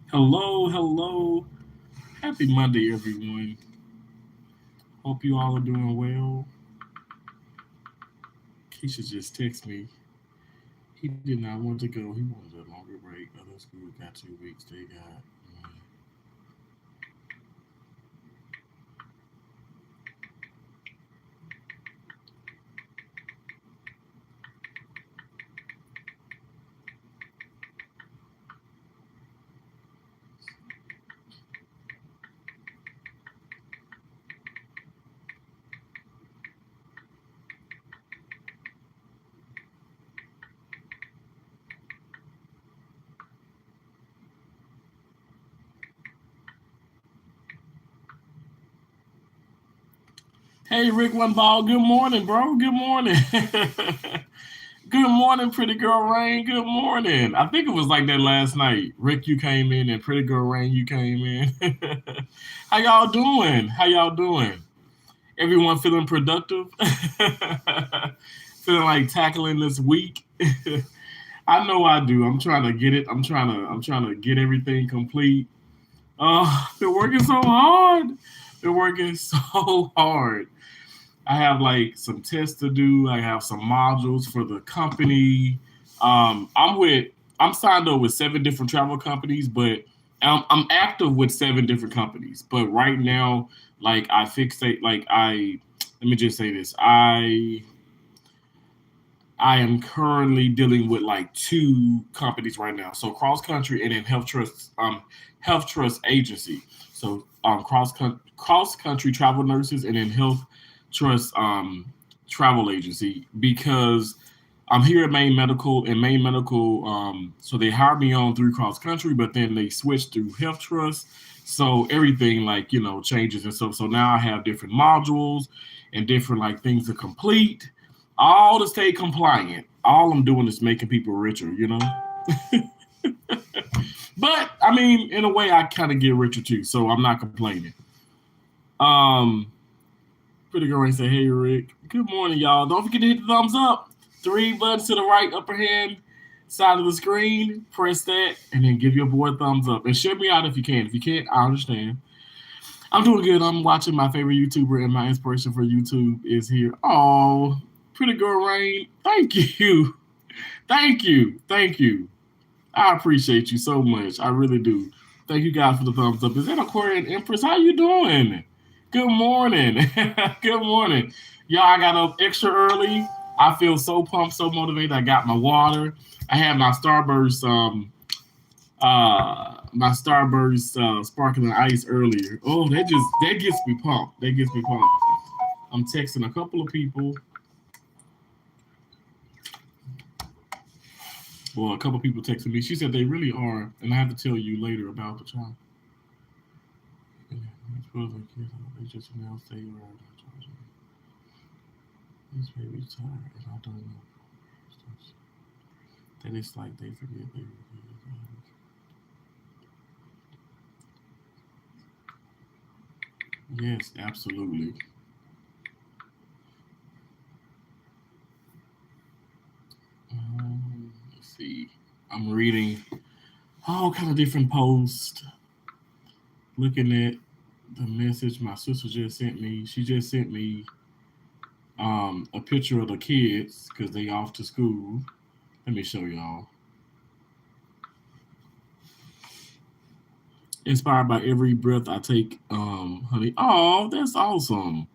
Hello, hello. Happy Monday, everyone. Hope you all are doing well. Keisha just texted me. He did not want to go. He wanted a longer break. Other schools got 2 weeks. They got. Hey, Rick One Ball. Good morning, bro. Good morning. Good morning, Pretty Girl Rain. Good morning. I think it was like that last night. Rick, you came in, and Pretty Girl Rain, you came in. How y'all doing? How y'all doing? Everyone feeling productive? Feeling like tackling this week? I know I do. I'm trying to get it. I'm trying to get everything complete. Been working so hard. Been working so hard. I have like some tests to do. I have some modules for the company. I'm with. I'm signed up with 7 different travel companies, but I'm active with 7 different companies. But right now, like I fixate. Like I. Let me just say this. I am currently dealing with like 2 companies right now. So cross country and then health trust agency. So cross country travel nurses and then health trust travel agency because I'm here at Maine Medical. So they hired me on through cross country, but then they switched through health trust. So everything like changes and stuff. So now I have different modules and different like things to complete all to stay compliant. All I'm doing is making people richer. But I mean, in a way, I kind of get richer too, so I'm not complaining. Um, Pretty girl say, "Hey Rick, good morning, y'all. Don't forget to hit the thumbs up. 3 buttons to the right upper hand side of the screen. Press that, and then give your boy a thumbs up. And share me out if you can. If you can't, I understand. I'm doing good. I'm watching my favorite YouTuber, and my inspiration for YouTube is here. Oh, Pretty girl Rain, thank you. Thank you. Thank you. I appreciate you so much. I really do. Thank you guys for the thumbs up. Is that Aquarian Empress? How you doing? Good morning. Good morning. Y'all, I got up extra early. I feel so pumped, so motivated. I got my water. I had my Starburst sparkling ice earlier. Oh, that gets me pumped. That gets me pumped. I'm texting a couple of people. Well, a couple people texted me. She said they really are, and I have to tell you later about the child. Yeah, they just announced they were charging. This baby's tired, and I don't know. That it's like they forget they forget. Yes, absolutely. Let's see. I'm reading all kind of different posts, looking at the message my sister just sent me. She just sent me a picture of the kids because they off to school. Let me show y'all. Inspired by every breath I take, honey. Oh, that's awesome.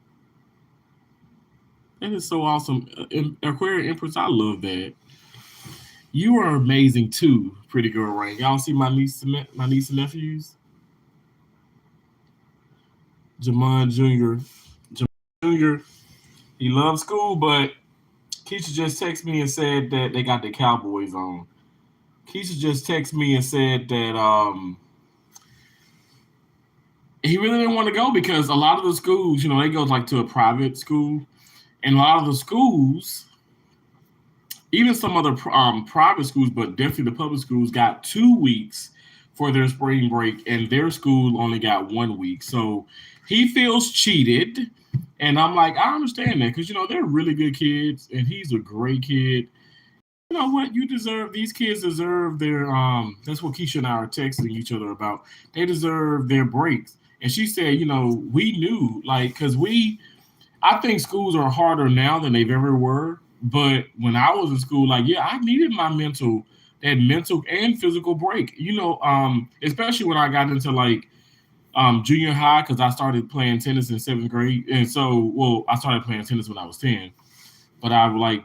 That is so awesome. Aquarian Empress, I love that. You are amazing too, Pretty Girl Rain. Y'all see my niece and nephews? Jamon Jr. Jamon Jr. He loves school, but Keisha just texted me and said that they got the Cowboys on. Keisha just texted me and said that he really didn't want to go because a lot of the schools, they go like to a private school, and a lot of the schools, even some other private schools, but definitely the public schools, got 2 weeks for their spring break, and their school only got 1 week. So he feels cheated, and I'm like, I understand that because they're really good kids, and he's a great kid. know what? You deserve, these kids deserve their that's what Keisha and I are texting each other about. They deserve their breaks. And she said, we knew, like, because I think schools are harder now than they've ever were. But when I was in school, like, yeah, I needed that mental and physical break. Especially when I got into like junior high, because I started playing tennis in seventh grade, and so, well, I started playing tennis when I was 10, but I like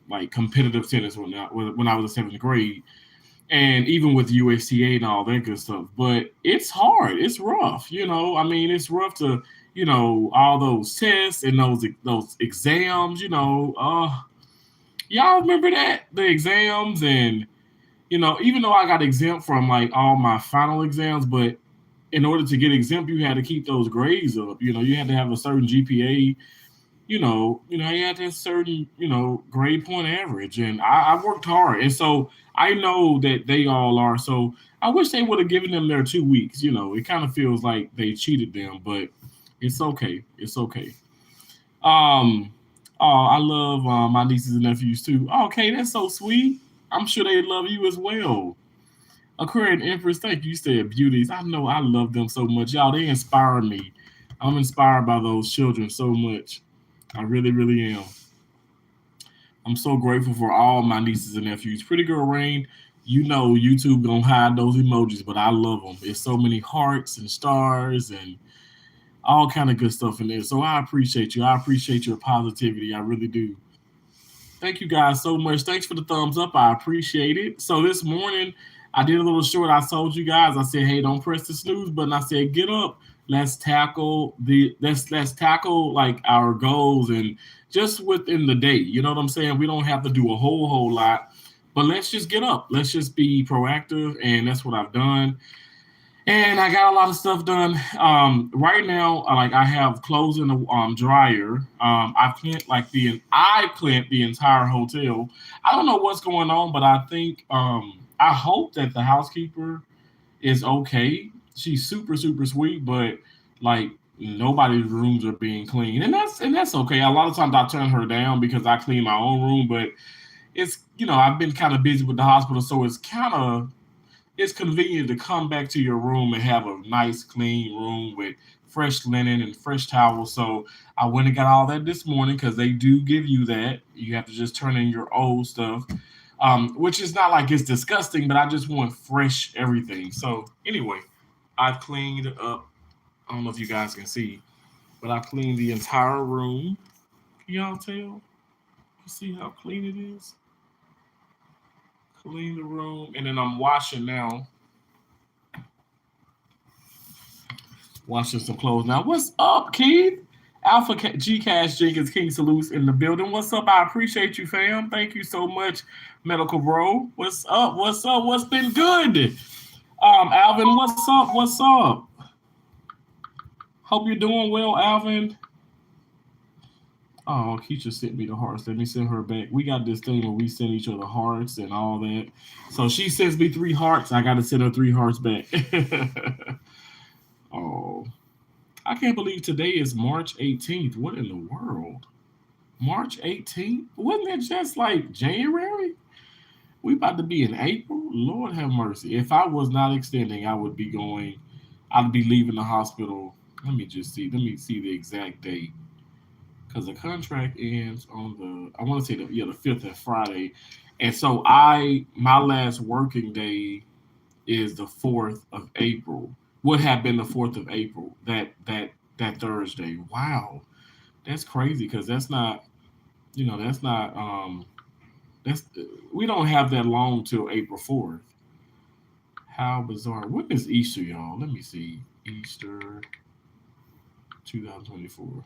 like competitive tennis when I was in seventh grade, and even with USTA and all that good stuff. But it's hard. It's rough. I mean, it's rough to all those tests and those exams. Y'all remember that, the exams, and even though I got exempt from like all my final exams, but in order to get exempt, you had to keep those grades up. You had to have a certain GPA. You had that certain, grade point average, and I worked hard, and so I know that they all are. So I wish they would have given them their 2 weeks. It kind of feels like they cheated them, but it's okay. It's okay. Um, oh, I love my nieces and nephews too. Okay, that's so sweet. I'm sure they love you as well. Aquarian Empress, thank you. You said beauties. I know I love them so much. Y'all, they inspire me. I'm inspired by those children so much. I really, really am. I'm so grateful for all my nieces and nephews. Pretty Girl Rain, YouTube gonna hide those emojis, but I love them. There's so many hearts and stars and all kind of good stuff in there. So I appreciate you. I appreciate your positivity. I really do. Thank you guys so much. Thanks for the thumbs up. I appreciate it. So this morning I did a little short. I told you guys, I said, hey, don't press the snooze button. I said, get up. Let's tackle like our goals and just within the day. You know what I'm saying? We don't have to do a whole lot, but let's just get up. Let's just be proactive. And that's what I've done. And I got a lot of stuff done. Right now, like I have clothes in the dryer. I cleaned the entire hotel. I don't know what's going on, but I think I hope that the housekeeper is okay. She's super super sweet, but like nobody's rooms are being cleaned, and that's okay. A lot of times I turn her down because I clean my own room, but it's I've been kind of busy with the hospital, so it's convenient to come back to your room and have a nice clean room with fresh linen and fresh towels. So I went and got all that this morning because they do give you that. You have to just turn in your old stuff, which is not like it's disgusting, but I just want fresh everything. So anyway, I've cleaned up. I don't know if you guys can see, but I cleaned the entire room. Can y'all tell? You see how clean it is? Clean the room, and then I'm washing now. Washing some clothes now. What's up, Keith? G Cash Jenkins King Salutes in the building. What's up? I appreciate you, fam. Thank you so much, Medical Bro. What's up? What's up? What's been good? Alvin, what's up? What's up? Hope you're doing well, Alvin. Oh, Keisha sent me the hearts. Let me send her back. We got this thing where we send each other hearts and all that. So she sends me 3 hearts. I got to send her 3 hearts back. Oh, I can't believe today is March 18th. What in the world? March 18th? Wasn't it just like January? We about to be in April? Lord have mercy. If I was not extending, I'd be leaving the hospital. Let me see the exact date. Because the contract ends on I want to say the 5th is Friday. And so my last working day is the 4th of April. Would have been the 4th of April, that Thursday. Wow. That's crazy because that's not, that's we don't have that long till April 4th. How bizarre. When is Easter, y'all? Let me see. Easter 2024.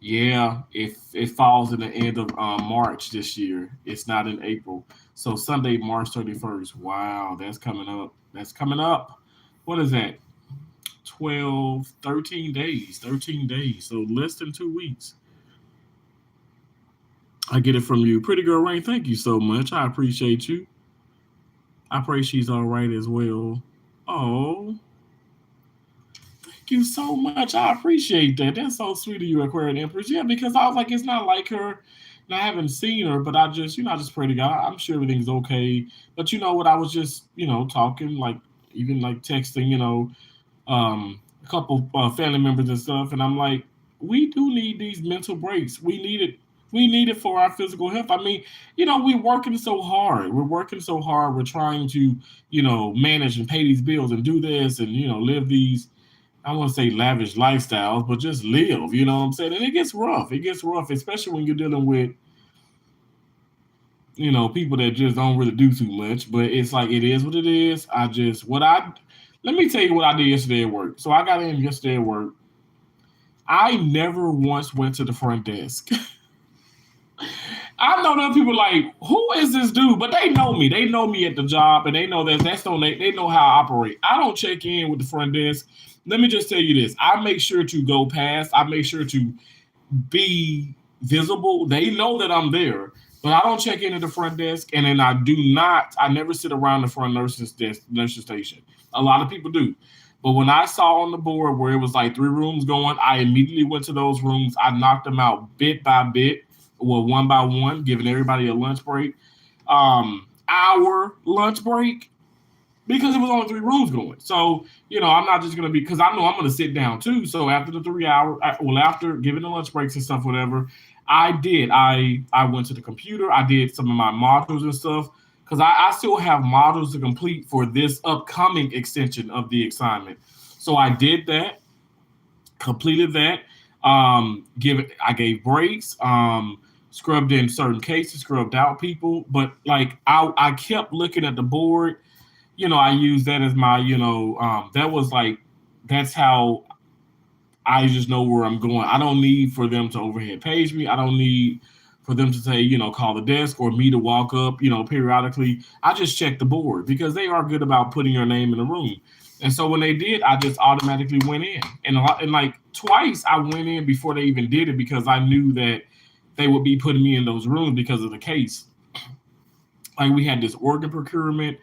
Yeah, it falls in the end of March this year. It's not in April. So Sunday, March 31st. Wow, that's coming up. That's coming up. What is that? 13 days. 13 days. So less than 2 weeks. I get it from you. Pretty Girl Rain, thank you so much. I appreciate you. I pray she's all right as well. Oh, thank you so much. I appreciate that. That's so sweet of you, Aquarian Empress. Yeah, because I was like, it's not like her. And I haven't seen her, but I just, I just pray to God. I'm sure everything's okay. But you know what? I was just, talking, like, even like texting, a couple family members and stuff, and I'm like, we do need these mental breaks. We need it. We need it for our physical health. I mean, we're working so hard. We're working so hard. We're trying to, manage and pay these bills and do this and live these. I want to say lavish lifestyles, but just live. You know what I'm saying? And it gets rough. It gets rough, especially when you're dealing with people that just don't really do too much. But it's like it is what it is. Let me tell you what I did yesterday at work. So I got in yesterday at work. I never once went to the front desk. I know that people like, who is this dude? But they know me. They know me at the job, and they know they know how I operate. I don't check in with the front desk. Let me just tell you this. I make sure to go past. I make sure to be visible. They know that I'm there, but I don't check in at the front desk, and then I never sit around the front nurse's station. A lot of people do. But when I saw on the board where it was like 3 rooms going, I immediately went to those rooms. I knocked them out bit by bit, well, one by one, giving everybody a lunch break. Our lunch break, because it was only 3 rooms going. So, I'm not just going to because I know I'm going to sit down too. So after the 3 hour, after giving the lunch breaks and stuff, whatever, I went to the computer. I did some of my modules and stuff because I still have modules to complete for this upcoming extension of the assignment. So I did that, completed that. I gave breaks, scrubbed in certain cases, scrubbed out people, but like I kept looking at the board. I use that as my, that's how I just know where I'm going. I don't need for them to overhead page me. I don't need for them to say, call the desk or me to walk up, periodically. I just check the board because they are good about putting your name in the room. And so when they did, I just automatically went in. And like twice I went in before they even did it because I knew that they would be putting me in those rooms because of the case. Like we had this organ procurement,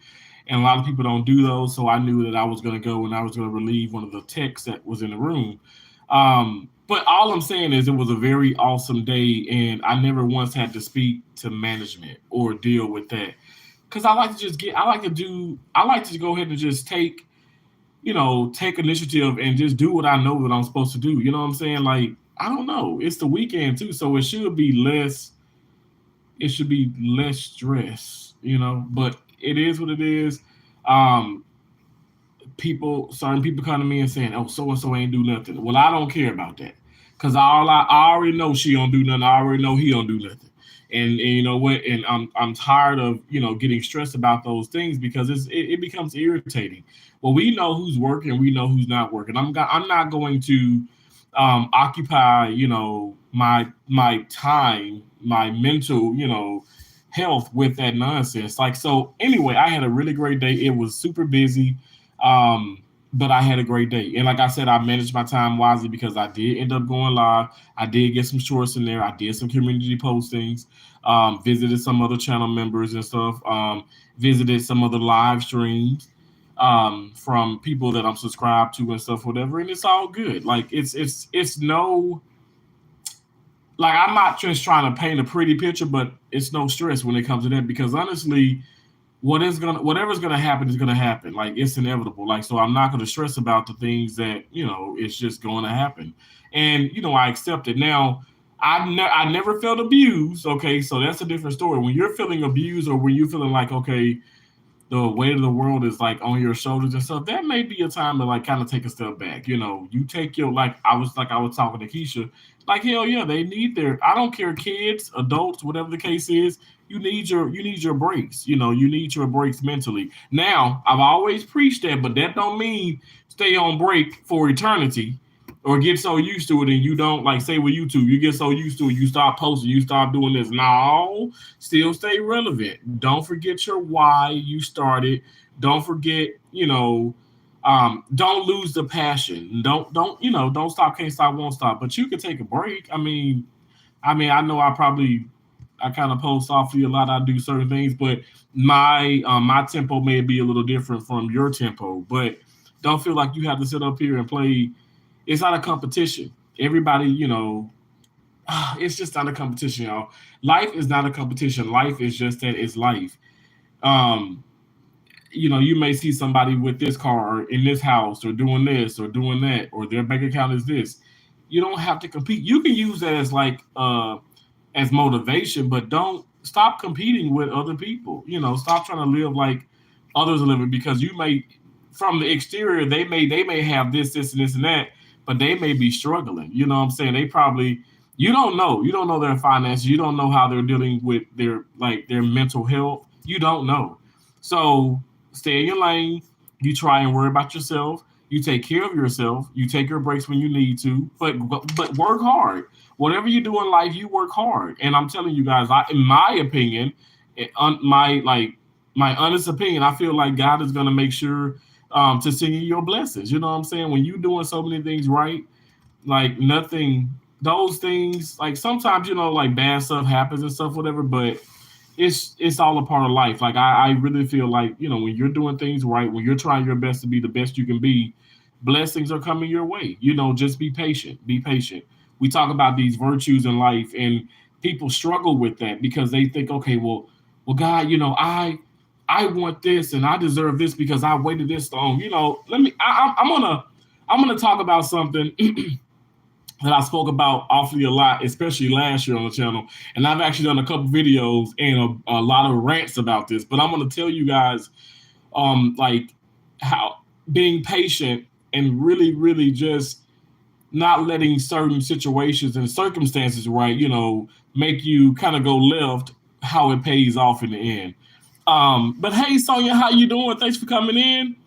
and a lot of people don't do those. So I knew that I was going to go and I was going to relieve one of the techs that was in the room. But all I'm saying is it was a very awesome day, and I never once had to speak to management or deal with that. Because I like to go ahead and just take initiative and just do what I know that I'm supposed to do. You know what I'm saying? Like, I don't know. It's the weekend too, so it should be less stress, but it is what it is. Certain people come to me and saying, "Oh, so and so ain't do nothing." Well, I don't care about that because I already know she don't do nothing. I already know he don't do nothing. And you know what? And I'm tired of getting stressed about those things because it becomes irritating. Well, we know who's working, we know who's not working. I'm not going to occupy my time, my mental health with that nonsense. Like, so anyway, I had a really great day. It was super busy. But I had a great day. And like I said, I managed my time wisely because I did end up going live. I did get some shorts in there. I did some community postings, visited some other channel members and stuff, visited some other live streams from people that I'm subscribed to and stuff, whatever. And it's all good. Like it's no, like I'm not just trying to paint a pretty picture, but it's no stress when it comes to that because honestly, whatever's gonna happen is gonna happen. Like it's inevitable. Like so, I'm not gonna stress about the things that it's just going to happen, and I accept it. Now, I never felt abused. Okay, so that's a different story. When you're feeling abused, or when you're feeling like okay, the weight of the world is like on your shoulders and stuff, that may be a time to like kind of take a step back. You take your I was talking to Keisha, like hell yeah, they need I don't care, kids, adults, whatever the case is. You need your breaks. You need your breaks mentally. Now, I've always preached that, but that don't mean stay on break for eternity or get so used to it and you don't like say with YouTube, you get so used to it, you stop posting, you stop doing this. No, still stay relevant. Don't forget your why you started. Don't forget, don't lose the passion. Don't stop, can't stop, won't stop. But you can take a break. I mean, I know I kind of post softly a lot. I do certain things, but my tempo may be a little different from your tempo. But don't feel like you have to sit up here and play. It's not a competition. Everybody, it's just not a competition, y'all. Life is not a competition. Life is just that it's life. Um, you may see somebody with this car or in this house or doing this or doing that, or their bank account is this. You don't have to compete. You can use that as like as motivation, but don't stop competing with other people. Stop trying to live like others are living, because you may, from the exterior, they may have this and this and that, but they may be struggling. You know what I'm saying? They probably, you don't know their finances. You don't know how they're dealing with their mental health. You don't know. So stay in your lane. You try and worry about yourself. You take care of yourself. You take your breaks when you need to, but work hard. Whatever you do in life, you work hard. And I'm telling you guys, in my opinion, my honest opinion, I feel like God is going to make sure to send you your blessings. You know what I'm saying? When you're doing so many things right, like nothing, those things, like sometimes, like bad stuff happens and stuff, whatever, but it's all a part of life. Like I really feel like, when you're doing things right, when you're trying your best to be the best you can be, blessings are coming your way. Just be patient. Be patient. We talk about these virtues in life, and people struggle with that because they think, okay, well, God, I want this and I deserve this because I waited this long. Let me. I'm gonna talk about something that I spoke about awfully a lot, especially last year on the channel. And I've actually done a couple videos and a lot of rants about this. But I'm going to tell you guys, like how being patient and really, really just not letting certain situations and circumstances, right, make you kind of go left, how it pays off in the end. But hey, Sonia, how you doing? Thanks for coming in.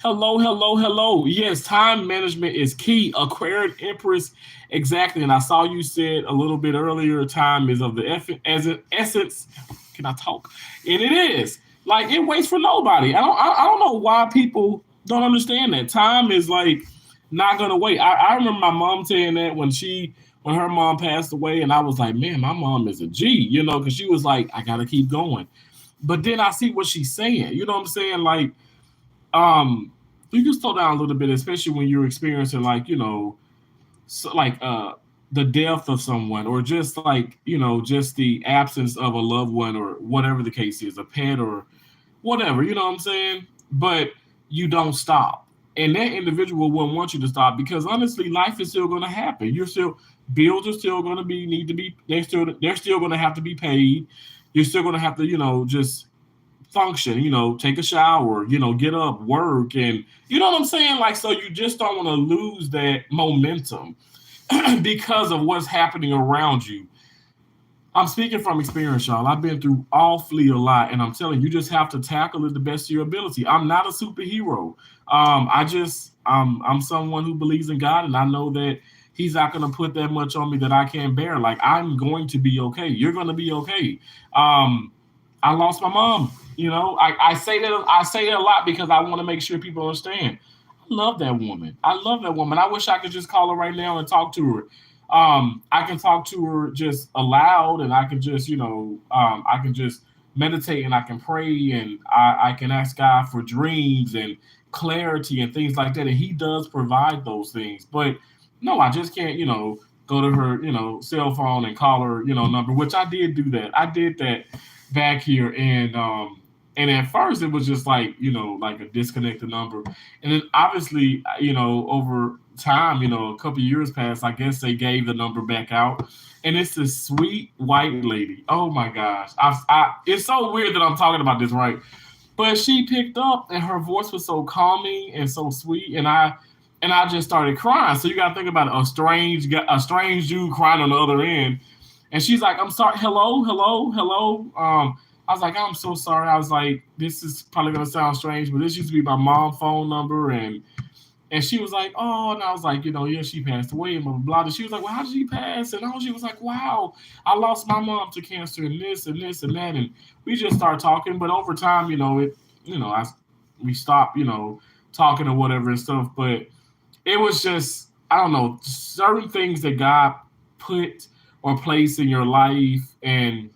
Hello, hello, hello. Yes, time management is key. Aquarian Empress, exactly. And I saw you said a little bit earlier, time is of the as an essence. Can I talk? And it is. Like, it waits for nobody. I don't know why people don't understand that. Time is like not gonna wait. I remember my mom saying that when her mom passed away, and I was like, man, my mom is a G, because she was like, I gotta keep going. But then I see what she's saying. You know what I'm saying? Like, you can slow down a little bit, especially when you're experiencing the death of someone, or just just the absence of a loved one, or whatever the case is, a pet or whatever, you know what I'm saying? But you don't stop. And that individual wouldn't want you to stop, because honestly, life is still going to happen. Bills are still going to they're still going to have to be paid. You're still going to have to, just function, take a shower, get up, work, and you know what I'm saying? Like, so you just don't want to lose that momentum because of what's happening around you. I'm speaking from experience, y'all. I've been through awfully a lot, and I'm telling you, you just have to tackle it the best of your ability. I'm not a superhero. I'm someone who believes in God, and I know that He's not going to put that much on me that I can't bear. Like, I'm going to be okay. You're going to be okay. I lost my mom. I say that a lot because I want to make sure people understand. I love that woman. I wish I could just call her right now and talk to her. I can talk to her just aloud, and I can just, I can just meditate, and I can pray, and I can ask God for dreams and clarity and things like that. And He does provide those things. But no, I just can't, go to her, cell phone and call her, number, which I did do that. I did that back here. And at first it was just like, like a disconnected number. And then obviously, over time, a couple of years passed, I guess they gave the number back out. And it's this sweet white lady. Oh my gosh. It's so weird that I'm talking about this, right? But she picked up, and her voice was so calming and so sweet. And I just started crying. So you got to think about it, a strange dude crying on the other end. And she's like, I'm sorry. Hello, hello, hello. I was like, I'm so sorry. I was like, this is probably going to sound strange, but this used to be my mom's phone number. And she was like, oh, and I was like, yeah, she passed away, and blah, blah, blah. And she was like, well, how did she pass? And she was like, wow, I lost my mom to cancer, and this and this and that. And we just started talking. But over time, we stopped, talking or whatever and stuff. But it was just, I don't know, certain things that God put or placed in your life, and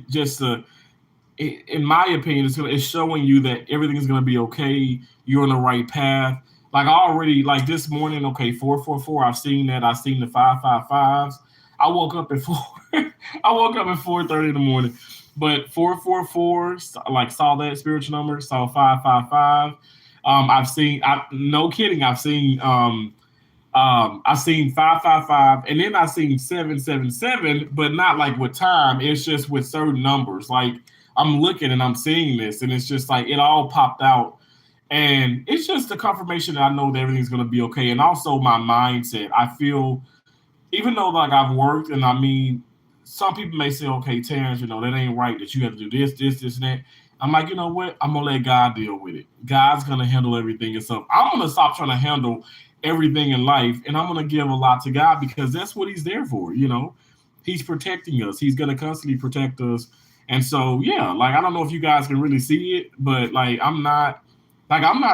just in my opinion, it's showing you that everything is going to be okay. You're on the right path. Like already, like this morning, okay, 444. I've seen that. I've seen the 555s. I woke up at four. I woke up at 4:30 in the morning, but 444, like saw that spiritual number. Saw 555. I've seen. No kidding. I've seen 555, and then I've seen 777, but not like with time. It's just with certain numbers. Like I'm looking and I'm seeing this, and it's just like it all popped out, and it's just a confirmation that I know that everything's gonna be okay. And also my mindset. I feel, even though like I've worked, and I mean, some people may say, okay, Terrence, that ain't right that you have to do this, and that. I'm like, you know what? I'm gonna let God deal with it. God's gonna handle everything himself. I'm gonna stop trying to handle everything in life, and I'm gonna give a lot to God because that's what He's there for. He's protecting us. He's gonna constantly protect us. And so, yeah, like I don't know if you guys can really see it, but like I'm not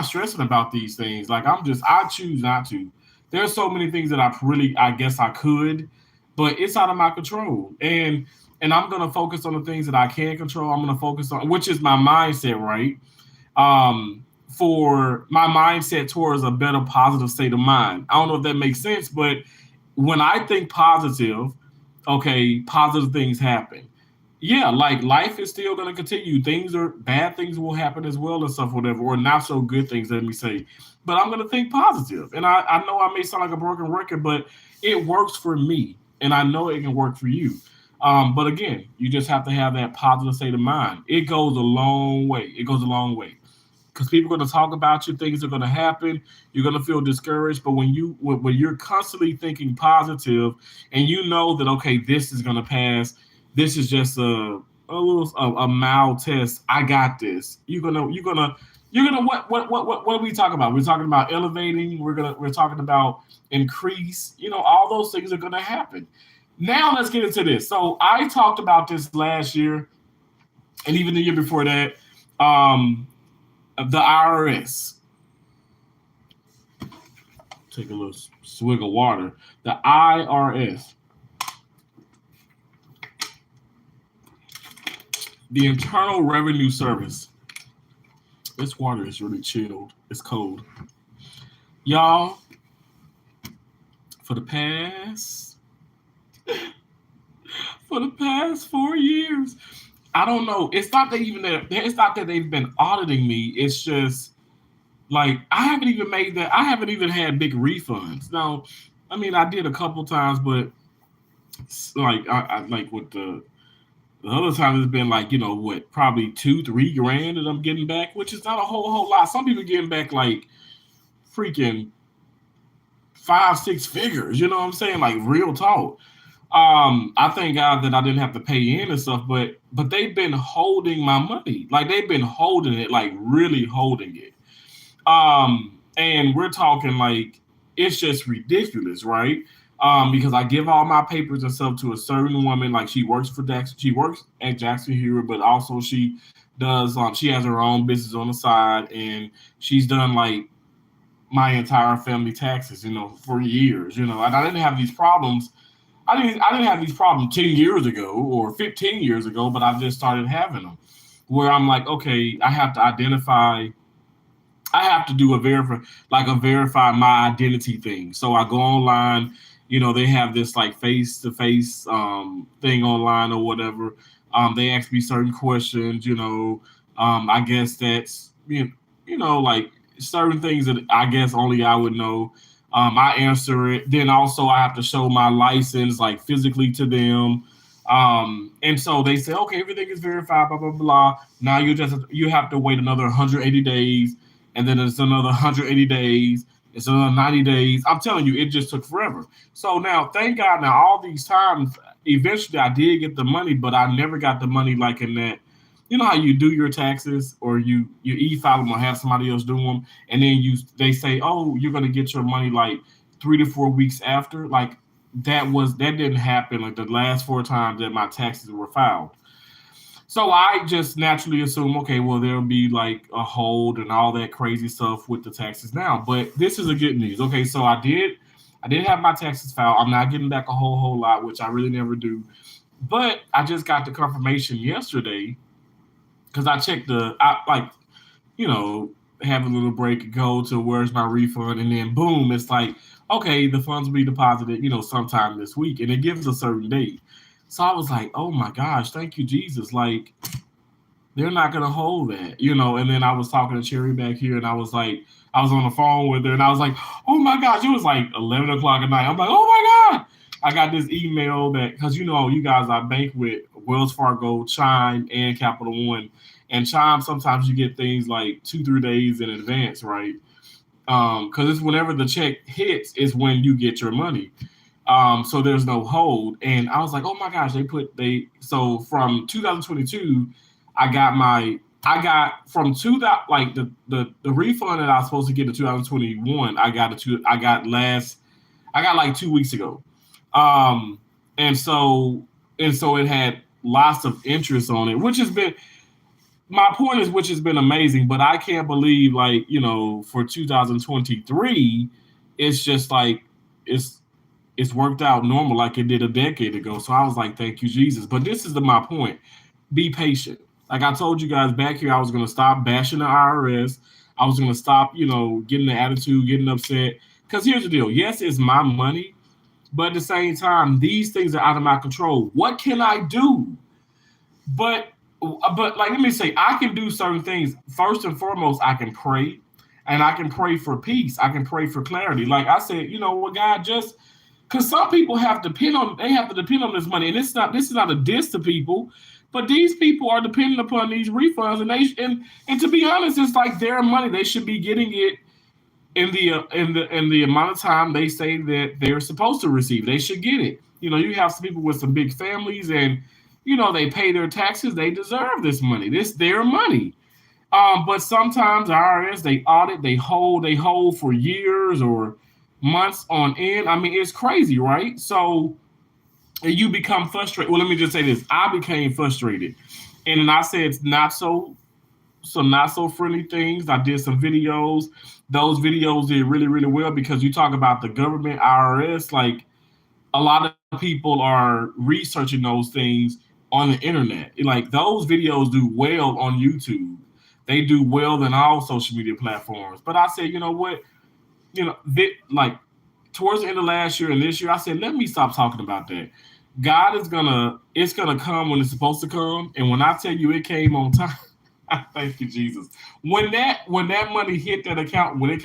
stressing about these things. Like I choose not to. There's so many things that I guess I could, but it's out of my control. And I'm gonna focus on the things that I can control. I'm gonna focus on, which is my mindset, right? For my mindset towards a better positive state of mind. I don't know if that makes sense, but when I think positive, okay, positive things happen. Yeah, like life is still going to continue. Bad things will happen as well and stuff, whatever, or not so good things, let me say. But I'm going to think positive. And I know I may sound like a broken record, but it works for me. And I know it can work for you. But again, you just have to have that positive state of mind. It goes a long way. It goes a long way because people are going to talk about you. Things are going to happen. You're going to feel discouraged. But when you're constantly thinking positive, and you know that okay, this is going to pass. This is just a mild test. I got this. You're gonna what are we talking about? We're talking about elevating. We're talking about increase. All those things are gonna happen. Now let's get into this. So I talked about this last year, and even the year before that. The IRS. Take a little swig of water. The IRS. The Internal Revenue Service. This water is really chilled. It's cold. Y'all, for the past 4 years, I don't know. It's not that they've been auditing me. It's just like I haven't even made that. I haven't even had big refunds. Now, I mean, I did a couple times, but like I like with the other time it's been like, what, probably 2-3 grand that I'm getting back, which is not a whole lot. Some people getting back like freaking 5-6 figures, you know what I'm saying? Like real talk. I thank God that I didn't have to pay in and stuff, but they've been holding my money. Like they've been holding it, like really holding it. And we're talking like it's just ridiculous, right? Because I give all my papers and stuff to a certain woman. Like she works at Jackson Hewitt, but also she does. She has her own business on the side, and she's done like my entire family taxes, for years. And I didn't have these problems. I didn't have these problems 10 years ago or 15 years ago, but I've just started having them. Where I'm like, okay, I have to identify. I have to do a verify my identity thing. So I go online. They have this like face to face thing online or whatever. They ask me certain questions. I guess that's like certain things that I guess only I would know. I answer it. Then also I have to show my license like physically to them. And so they say, okay, everything is verified, blah, blah, blah. Now you have to wait another 180 days, and then it's another 180 days. It's another 90 days. I'm telling you, it just took forever. So now, thank God, now all these times, eventually I did get the money, but I never got the money like in that. You know how you do your taxes, or you e-file them or have somebody else do them, and then they say, oh, you're gonna get your money like 3 to 4 weeks after. Like that didn't happen like the last 4 times that my taxes were filed. So I just naturally assume, okay, well, there'll be like a hold and all that crazy stuff with the taxes now. But this is a good news. Okay, so I did have my taxes filed. I'm not getting back a whole lot, which I really never do. But I just got the confirmation yesterday because I checked have a little break, go to where's my refund, and then boom, it's like, okay, the funds will be deposited, sometime this week, and it gives a certain date. So I was like, oh my gosh, thank you, Jesus. Like, they're not gonna hold that. And then I was talking to Cherry back here, and I was like, I was on the phone with her, and I was like, oh my gosh, it was like 11 o'clock at night. I'm like, oh my God. I got this email that, because you guys, I bank with Wells Fargo, Chime, and Capital One. And Chime, sometimes you get things like 2-3 days in advance, right? Because it's whenever the check hits is when you get your money. So there's no hold. And I was like, oh my gosh, so from 2022, I got from 2000, like the refund that I was supposed to get in 2021, I got like 2 weeks ago. And so it had lots of interest on it, which has been, my point is, which has been amazing, but I can't believe, like, for 2023, it's just like, it's worked out normal like it did a decade ago. So I was like, thank you, Jesus. But this is my point. Be patient. Like I told you guys back here, I was going to stop bashing the IRS. I was going to stop, getting the attitude, getting upset. Because here's the deal. Yes, it's my money. But at the same time, these things are out of my control. What can I do? But like, let me say, I can do certain things. First and foremost, I can pray. And I can pray for peace. I can pray for clarity. Like I said, God, just because some people have to depend on this money. And this is not a diss to people, but these people are dependent upon these refunds. And to be honest, it's like their money. They should be getting it in the amount of time they say that they're supposed to receive. They should get it. You have some people with some big families, and they pay their taxes. They deserve this money. This their money. But sometimes the IRS, they audit, they hold for years or months on end. I mean, it's crazy, right? So you become frustrated. Well, let me just say this: I became frustrated, and then I said some not so friendly things. I did some videos. Those videos did really, really well, because you talk about the government, IRS, like a lot of people are researching those things on the internet. Like those videos do well on YouTube. They do well in all social media platforms. But I said, you know what? Like towards the end of last year and this year, I said, let me stop talking about that. God it's gonna come when it's supposed to come. And when I tell you it came on time, thank you, Jesus. When that money hit that account, when it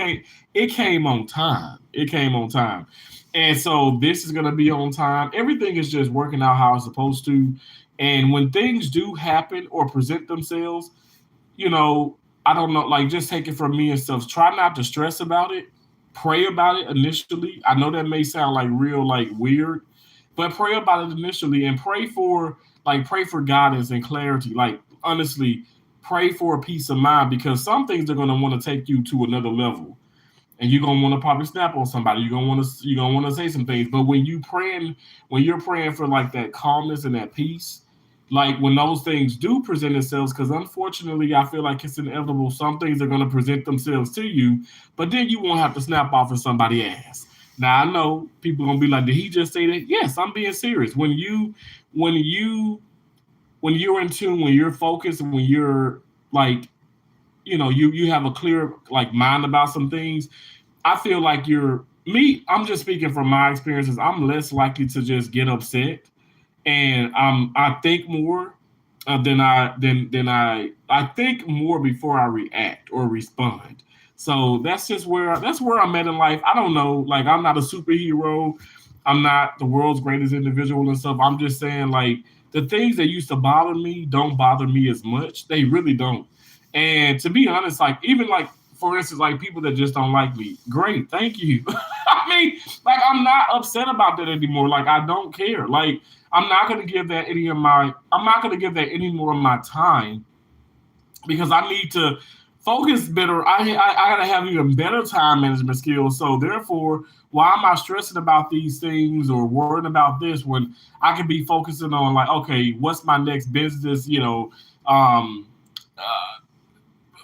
came on time. It came on time. And so this is gonna be on time. Everything is just working out how it's supposed to. And when things do happen or present themselves, I don't know, like, just take it from me and stuff. Try not to stress about it. Pray about it initially. I know that may sound like real, like, weird, but pray about it initially, and pray for guidance and clarity. Like, honestly, pray for a peace of mind, because some things are going to want to take you to another level, and you're going to want to probably snap on somebody. You're going to want to say some things. But when you're praying for like that calmness and that peace, like when those things do present themselves, because unfortunately I feel like it's inevitable, some things are going to present themselves to you, but then you won't have to snap off of somebody's ass. Now I know people are going to be like, did he just say that? Yes, I'm being serious. When you're in tune, when you're focused, when you're like, you have a clear like mind about some things, I feel like I'm just speaking from my experiences, I'm less likely to just get upset. And I think more than I think more before I react or respond. So that's where I'm at in life. I don't know, like, I'm not a superhero. I'm not the world's greatest individual and stuff. I'm just saying, like, the things that used to bother me don't bother me as much. They really don't. And to be honest, like, even like, for instance, like people that just don't like me, great, thank you. I mean, like, I'm not upset about that anymore. Like, I don't care. Like, I'm not going to give that any more of my time, because I need to focus better. I got to have even better time management skills. So therefore, why am I stressing about these things or worrying about this when I can be focusing on, like, okay, what's my next business?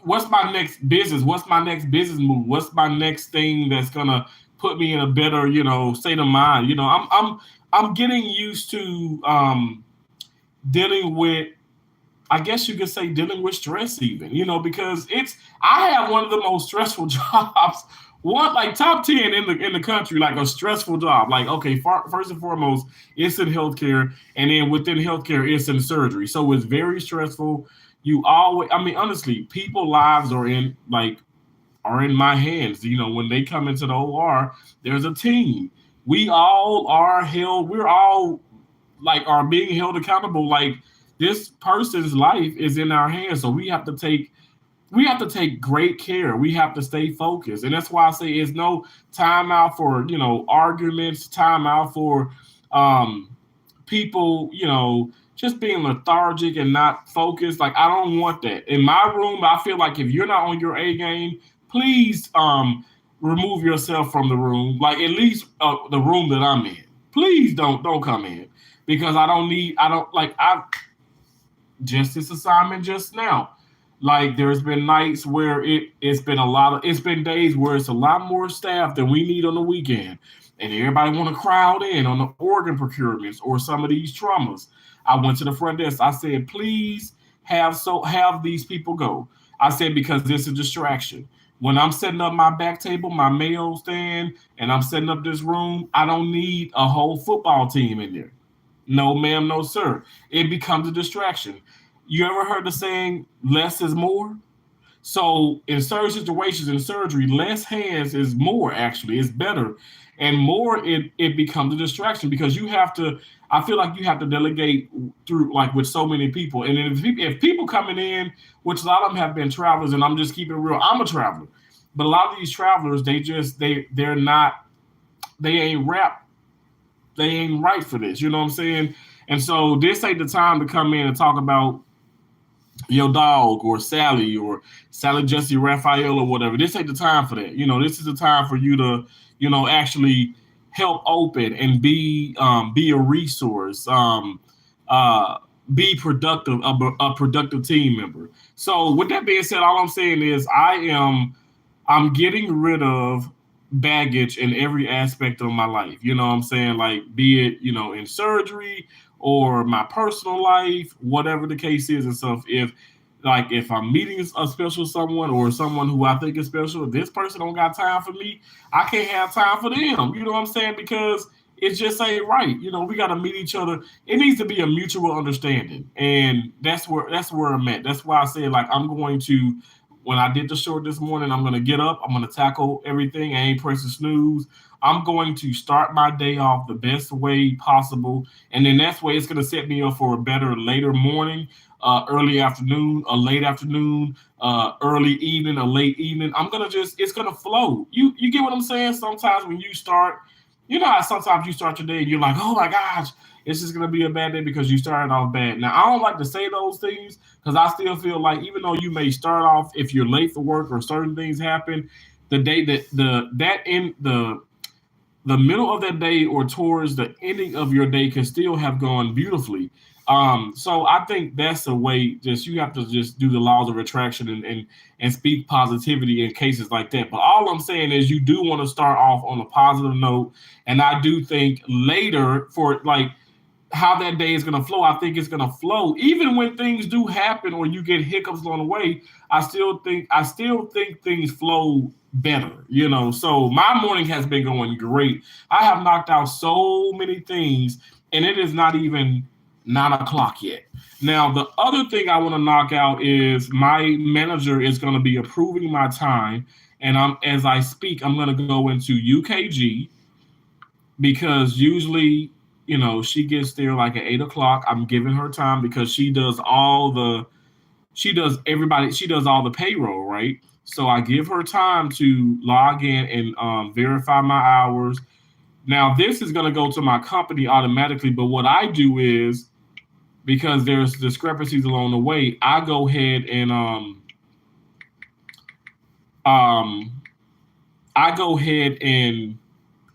What's my next business? What's my next business move? What's my next thing that's gonna put me in a better, state of mind? I'm getting used to dealing with. I guess you could say dealing with stress even, because I have one of the most stressful jobs, one like top 10 in the country, like a stressful job. Like, okay, first and foremost, it's in healthcare, and then within healthcare, it's in surgery. So it's very stressful. You always, I mean, honestly, people lives are in my hands. When they come into the OR, there's a team. We all are held, we're all like are being held accountable. Like this person's life is in our hands. So we have to take great care. We have to stay focused. And that's why I say it's no time out for, arguments, time out for people, just being lethargic and not focused. Like I don't want that. In my room, I feel like if you're not on your A game, please remove yourself from the room. Like at least the room that I'm in. Please don't come in because I don't like I just this assignment just now. Like there's been nights where it's been days where it's a lot more staff than we need on the weekend. And everybody want to crowd in on the organ procurements or some of these traumas. I went to the front desk. I said, please have these people go. I said because this is a distraction. When I'm setting up my back table, my mail stand, and I'm setting up this room, I don't need a whole football team in there. No, ma'am, no, sir. It becomes a distraction. You ever heard the saying, less is more? So in certain situations in surgery, less hands is more actually, it's better. And more it becomes a distraction because I feel like you have to delegate through like with so many people. And if people coming in, which a lot of them have been travelers, and I'm just keeping it real, I'm a traveler. But a lot of these travelers, they're not, they ain't rap, they ain't right for this. You know what I'm saying? And so this ain't the time to come in and talk about your dog or Sally Jesse Raphael or whatever. This ain't the time for that. This is the time for you to, actually help open and be a resource, be productive, a productive team member. So with that being said, all I'm saying is I'm getting rid of baggage in every aspect of my life. You know what I'm saying? Like be it, in surgery or my personal life, whatever the case is and stuff. If I'm meeting a special someone or someone who I think is special, this person don't got time for me, I can't have time for them. You know what I'm saying? Because it just ain't right. We got to meet each other. It needs to be a mutual understanding, and that's where I'm at. That's why I said like I'm going to. When I did the short this morning, I'm going to get up. I'm going to tackle everything. I ain't pressing snooze. I'm going to start my day off the best way possible. And then that's way it's going to set me up for a better later morning, early afternoon, a late afternoon, early evening, a late evening. It's going to flow. You get what I'm saying? Sometimes when you start, how sometimes you start your day and you're like, oh my gosh, it's just going to be a bad day because you started off bad. Now, I don't like to say those things because I still feel like even though you may start off, if you're late for work or certain things happen, the day the middle of that day or towards the ending of your day can still have gone beautifully. So I think that's a way. Just you have to just do the laws of attraction and speak positivity in cases like that. But all I'm saying is you do want to start off on a positive note, and I do think later for like how that day is going to flow, I think it's going to flow. Even when things do happen or you get hiccups along the way, I still think things flow better. So my morning has been going great. I have knocked out so many things, and it is not even 9 o'clock yet. Now, the other thing I want to knock out is my manager is going to be approving my time, and as I speak, I'm going to go into UKG because usually she gets there like at 8 o'clock. I'm giving her time because she does all the payroll, right? So I give her time to log in and verify my hours. Now this is going to go to my company automatically, but what I do is because there's discrepancies along the way, I go ahead and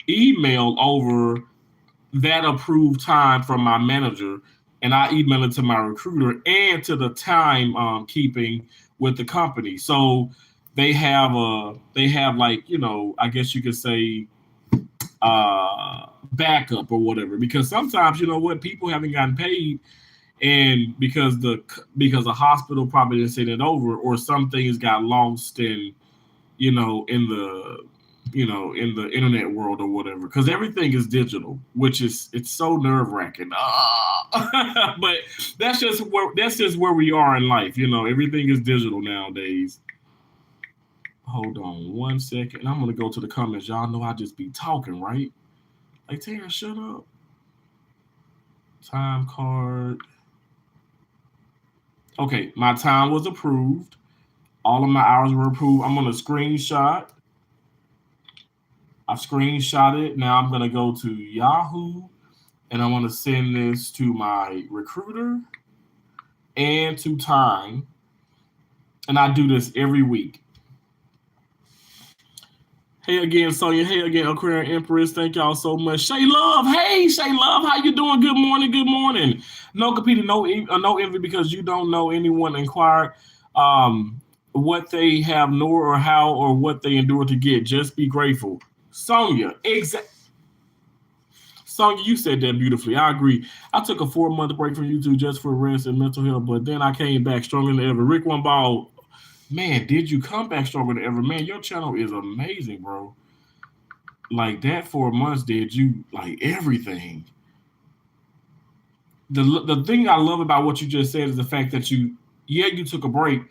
email over that approved time from my manager, and I email it to my recruiter and to the time keeping with the company. So they have like I guess you could say backup or whatever, because sometimes what people haven't gotten paid and because the hospital probably didn't send it over, or some things got lost in in the in the internet world or whatever, because everything is digital, which is it's so nerve-wracking. But that's just where we are in life. Everything is digital nowadays. Hold on 1 second. I'm gonna go to the comments. Y'all know I just be talking, right? Like, Tara, shut up. Time card. Okay, my time was approved. All of my hours were approved. I'm gonna screenshot. I screenshot it. Now I'm gonna go to Yahoo, and I want to send this to my recruiter and to Time. And I do this every week. Hey again, Sonya. Hey again, Aquarian Empress. Thank y'all so much. Shay Love. Hey, Shay Love. How you doing? Good morning. Good morning. No competing, no envy, because you don't know anyone inquired what they have, nor or how or what they endure to get. Just be grateful. Sonya, Sonya, you said that beautifully. I agree. I took a 4-month break from YouTube just for rest and mental health, but then I came back stronger than ever. Rick One Ball, man, did you come back stronger than ever? Man, your channel is amazing, bro. Like, that 4 months did you, like, everything. The thing I love about what you just said is the fact that you took a break,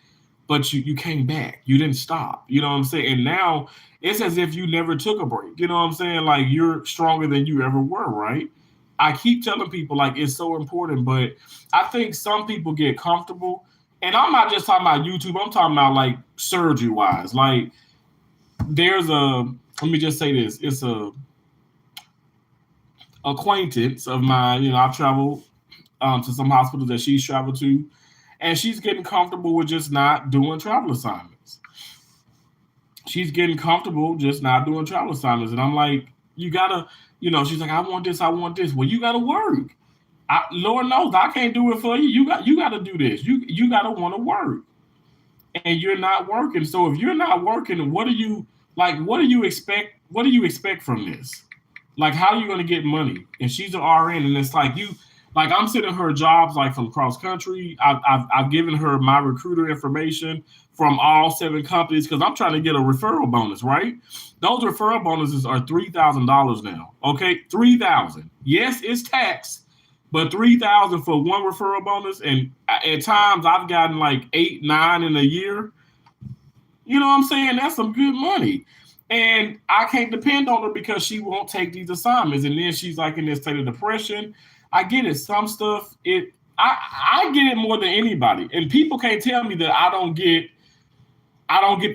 but you came back. You didn't stop. You know what I'm saying? And now it's as if you never took a break. You know what I'm saying? Like, you're stronger than you ever were, right? I keep telling people, like, it's so important, but I think some people get comfortable. And I'm not just talking about YouTube. I'm talking about, like, surgery-wise. Like, let me just say this. It's a acquaintance of mine. I've traveled to some hospitals that she's traveled to, and she's getting comfortable with just not doing travel assignments. She's getting comfortable just not doing travel assignments. And I'm like, you gotta, she's like, I want this, I want this. Well, you gotta work. Lord knows I can't do it for you. You gotta do this. You gotta want to work. And you're not working. So if you're not working, what do you expect? What do you expect from this? Like, how are you gonna get money? And she's an RN, and it's like I'm sending her jobs like from cross country. I've given her my recruiter information from all 7 companies because I'm trying to get a referral bonus, right? Those referral bonuses are $3,000 now. Okay, $3,000. Yes, it's tax, but $3,000 for one referral bonus, and at times I've gotten like 8, 9 in a year. You know what I'm saying? That's some good money. And I can't depend on her because she won't take these assignments. And then she's like in this state of depression. I get it. Some stuff, I get it more than anybody. And people can't tell me that I don't get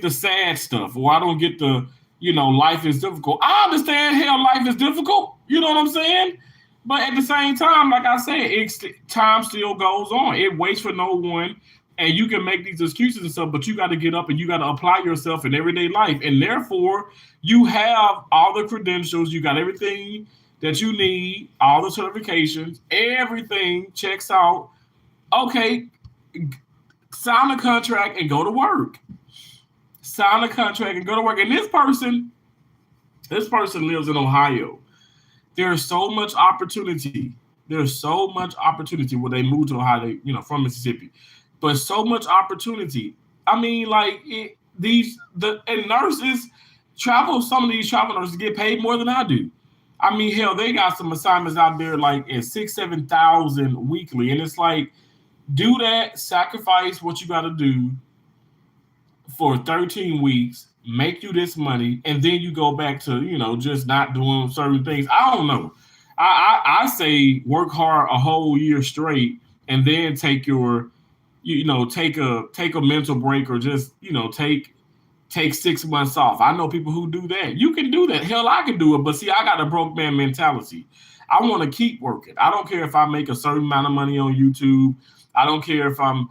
the sad stuff, or I don't get the, life is difficult. I understand, hell, life is difficult. You know what I'm saying? But at the same time, like I said, time still goes on. It waits for no one. And you can make these excuses and stuff, but you got to get up and you got to apply yourself in everyday life. And therefore, you have all the credentials. You got everything that you need, all the certifications, everything checks out. Okay, sign a contract and go to work. Sign a contract and go to work. And this person lives in Ohio. There's so much opportunity. There's so much opportunity when they move to Ohio, from Mississippi. But so much opportunity. I mean, like, and nurses travel. Some of these travel nurses get paid more than I do. I mean, hell, they got some assignments out there like at 6,000, 7,000 weekly, and it's like, do that, sacrifice what you got to do for 13 weeks, make you this money, and then you go back to just not doing certain things. I don't know. I say work hard a whole year straight, and then take your take a mental break, or just take 6 months off. I know people who do that. You can do that. Hell, I can do it. But see, I got a broke man mentality. I want to keep working. I don't care if I make a certain amount of money on YouTube. I don't care if I'm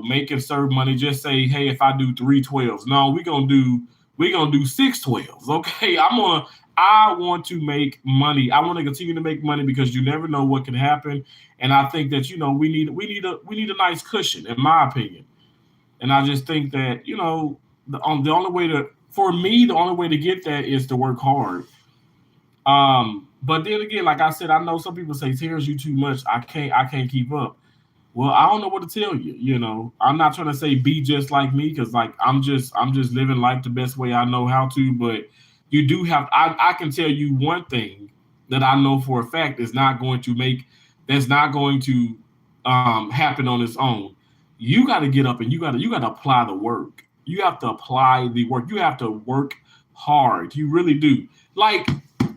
making certain money. Just say, hey, if I do 3 12s, no, we're gonna do 6 12s. Okay, I want to make money. I want to continue to make money because you never know what can happen. And I think that we need a nice cushion, in my opinion. And I just think that the only way to get that is to work hard. But then again, like I said, I know some people say, Terrence, you too much. I can't keep up. Well, I don't know what to tell you. You know, I'm not trying to say be just like me because like I'm just living life the best way I know how to. But you do have. I can tell you one thing that I know for a fact is not going to make that's not going to happen on its own. You got to get up and you got to apply the work. You have to apply the work. You have to work hard. You really do. Like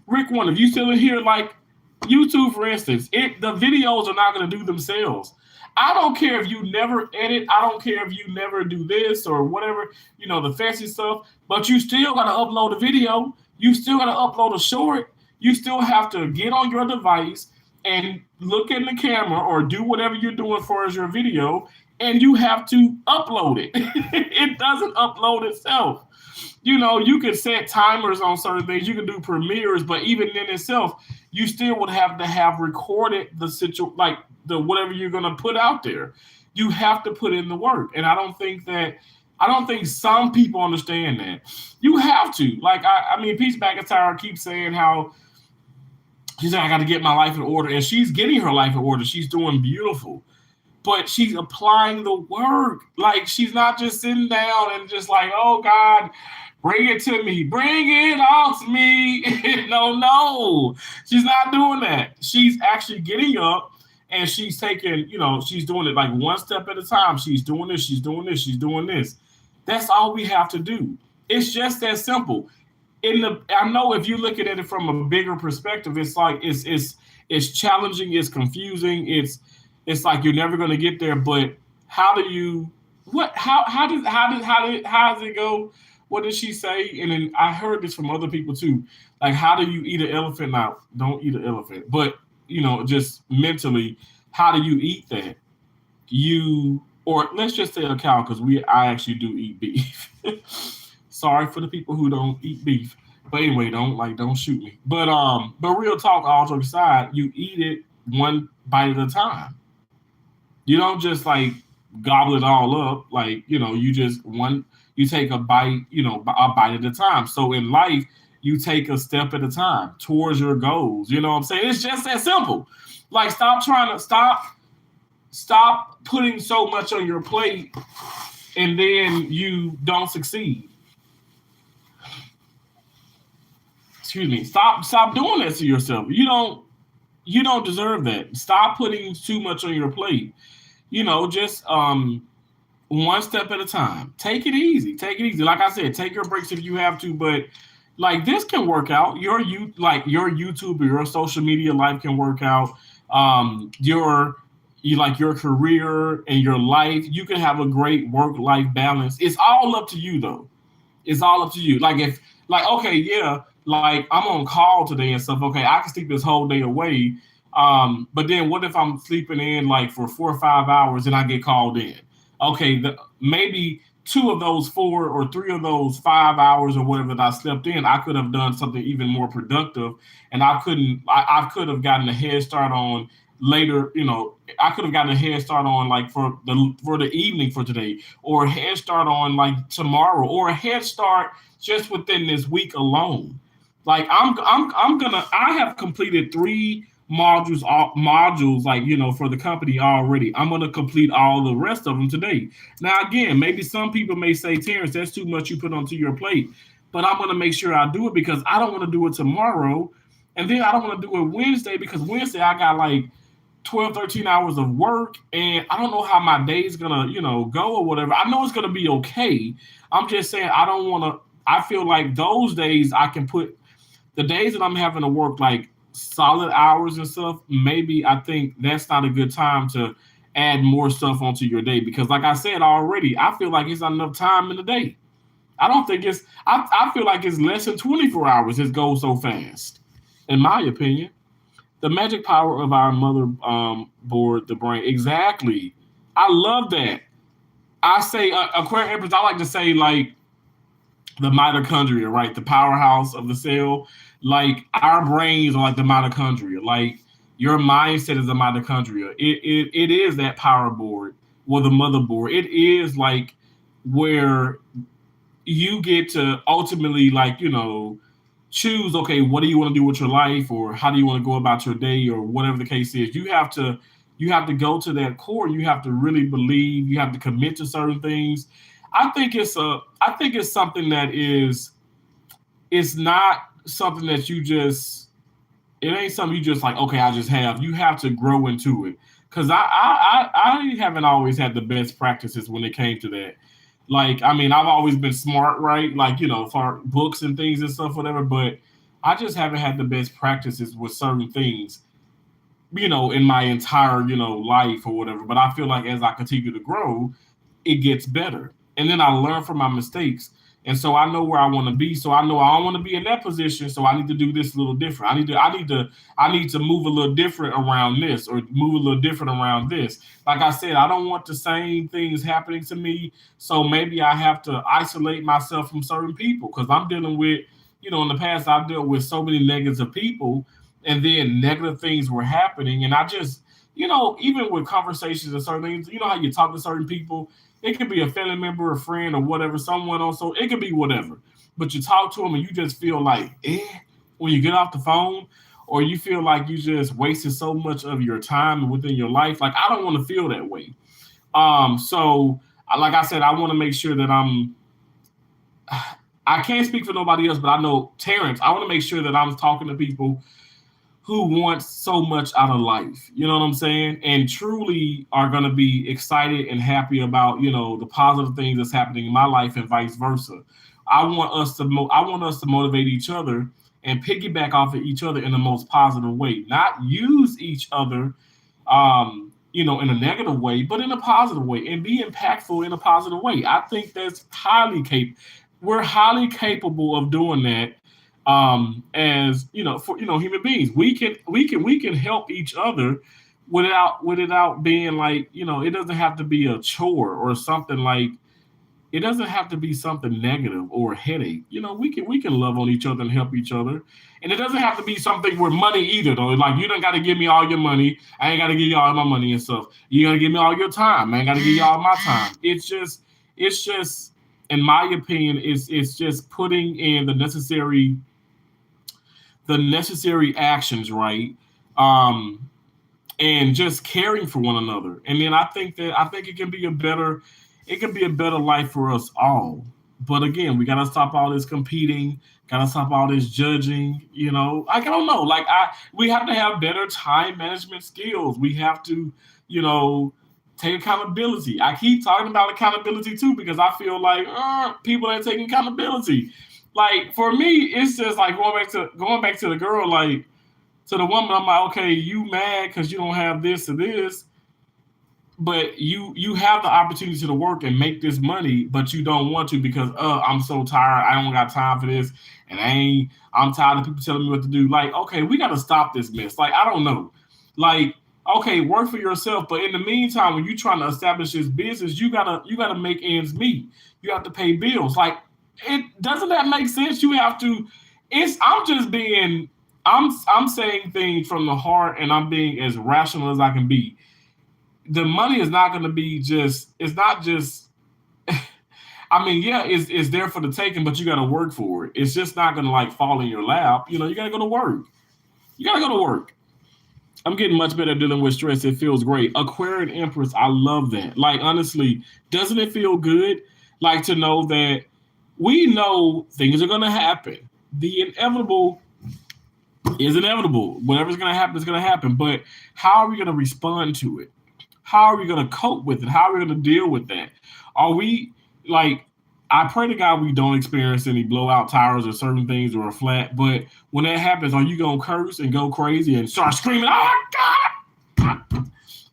Rick, one, if you still in here, like YouTube, for instance, the videos are not going to do themselves. I don't care if you never edit. I don't care if you never do this or whatever, the fancy stuff, but you still got to upload a video. You still got to upload a short. You still have to get on your device and look in the camera or do whatever you're doing for as your video, and you have to upload it. It doesn't upload itself. You can set timers on certain things. You can do premieres, but even in itself, you still would have to have recorded the like the whatever you're going to put out there. You have to put in the work, and I don't think some people understand that. You have to. Like I mean, Peace McIntyre keeps saying how she's like, I got to get my life in order, and she's getting her life in order. She's doing beautiful. But she's applying the work. Like, she's not just sitting down and just like, oh, God, bring it to me. Bring it all to me. No. She's not doing that. She's actually getting up and she's taking, she's doing it like one step at a time. She's doing this. She's doing this. She's doing this. That's all we have to do. It's just that simple. I know if you look at it from a bigger perspective, it's like it's challenging. It's confusing. It's like you're never going to get there, but how does it go? What did she say? And then I heard this from other people too. Like, how do you eat an elephant? Now, don't eat an elephant, but just mentally, how do you eat that? Or let's just say a cow, because I actually do eat beef. Sorry for the people who don't eat beef, but anyway, don't shoot me. But real talk, all jokes aside, you eat it one bite at a time. You don't just like gobble it all up. Like, you take a bite, a bite at a time. So in life, you take a step at a time towards your goals. You know what I'm saying? It's just that simple. Like, stop putting so much on your plate and then you don't succeed. Excuse me. Stop doing that to yourself. You don't deserve that. Stop putting too much on your plate. Just one step at a time. Take it easy. Like I said, take your breaks if you have to, but like this can work out. Your YouTube or your social media life can work out. Your career and your life, you can have a great work-life balance. It's all up to you though. It's all up to you. Okay, yeah, like I'm on call today and stuff. Okay, I can sleep this whole day away. But then what if I'm sleeping in like for 4 or 5 hours and I get called in? Okay, maybe 2 of those 4 or 3 of those 5 hours or whatever that I slept in, I could have done something even more productive, and I could have gotten a head start on later. I could have gotten a head start on like for the evening for today, or a head start on like tomorrow, or a head start just within this week alone. Like I have completed 3 modules like for the company already. I'm going to complete all the rest of them today. Now again, maybe some people may say, Terrence, that's too much you put onto your plate, but I'm going to make sure I do it because I don't want to do it tomorrow, and then I don't want to do it Wednesday because Wednesday I got like 12-13 hours of work, and I don't know how my day's gonna go or whatever. I know it's gonna be okay. I'm just saying I feel like those days I can put the days that I'm having to work like solid hours and stuff, maybe I think that's not a good time to add more stuff onto your day, because like I said already, I feel like it's not enough time in the day. I don't think I feel like it's less than 24 hours. It goes so fast, in my opinion. The magic power of our mother board, the brain. Exactly. I love that. I say Aquarian Empress, I like to say like the mitochondria, right? The powerhouse of the cell. Like our brains are like the mitochondria. Like your mindset is the mitochondria. It is that power board or the motherboard. It is like where you get to ultimately choose, okay, what do you want to do with your life, or how do you want to go about your day, or whatever the case is. You have to You have to go to that core. You have to really believe. You have to commit to certain things. I think it's something that is. It's not something that you just. It ain't something you just like. Okay, I just have. You have to grow into it. Because I haven't always had the best practices when it came to that. Like, I mean, I've always been smart, right? Like, for books and things and stuff, whatever. But I just haven't had the best practices with certain things, in my entire, life or whatever. But I feel like as I continue to grow, it gets better. And then I learn from my mistakes. And so I know where I want to be. So I know I don't want to be in that position. So I need to do this a little different. I need to move a little different around this or move a little different around this. Like I said, I don't want the same things happening to me. So maybe I have to isolate myself from certain people because I'm dealing with, in the past I've dealt with so many negative people and then negative things were happening. And I just, even with conversations and certain things, how you talk to certain people, it could be a family member, a friend, or whatever, someone also, it could be whatever. But you talk to them and you just feel like, when you get off the phone, or you feel like you just wasted so much of your time within your life. Like, I don't want to feel that way. So, like I said, I want to make sure that I can't speak for nobody else, but I know Terrence, I want to make sure that I'm talking to people who want so much out of life, you know what I'm saying? And truly are going to be excited and happy about, the positive things that's happening in my life and vice versa. I want us to motivate each other and piggyback off of each other in the most positive way, not use each other, in a negative way, but in a positive way and be impactful in a positive way. I think that's we're highly capable of doing that as for human beings. We can help each other without being like, it doesn't have to be a chore or something. Like, it doesn't have to be something negative or a headache. We can love on each other and help each other. And it doesn't have to be something with money either, though. Like, you don't got to give me all your money. I ain't got to give you all my money and stuff. You got to give me all your time. I ain't got to give you all my time. It's just, in my opinion, it's just putting in the necessary actions, right? And just caring for one another. And then I think it can be a better life for us all. But again, we gotta stop all this competing, gotta stop all this judging, Like, I don't know. Like, we have to have better time management skills. We have to, take accountability. I keep talking about accountability too, because I feel like people ain't taking accountability. Like, for me, it's just like going back to the girl, like, to the woman. I'm like, okay, you mad because you don't have this or this, but you have the opportunity to work and make this money, but you don't want to because I'm so tired. I don't got time for this, and I'm tired of people telling me what to do. Like, okay, we got to stop this mess. Like, I don't know. Like, okay, work for yourself, but in the meantime, when you're trying to establish this business, you gotta make ends meet. You have to pay bills. Like, it doesn't that make sense? You have to. I'm saying things from the heart, and I'm being as rational as I can be. The money is not going to be just. It's not just. I mean, yeah, it's there for the taking, but you got to work for it. It's just not going to like fall in your lap. You got to go to work. You got to go to work. I'm getting much better at dealing with stress. It feels great. Aquarian Empress, I love that. Like, honestly, doesn't it feel good? Like, to know that we know things are going to happen. The inevitable is inevitable. Whatever's going to happen is going to happen. But how are we going to respond to it? How are we going to cope with it? How are we going to deal with that? Are we, like, I pray to God we don't experience any blowout tires or certain things or a flat. But when that happens, are you going to curse and go crazy and start screaming, oh, God?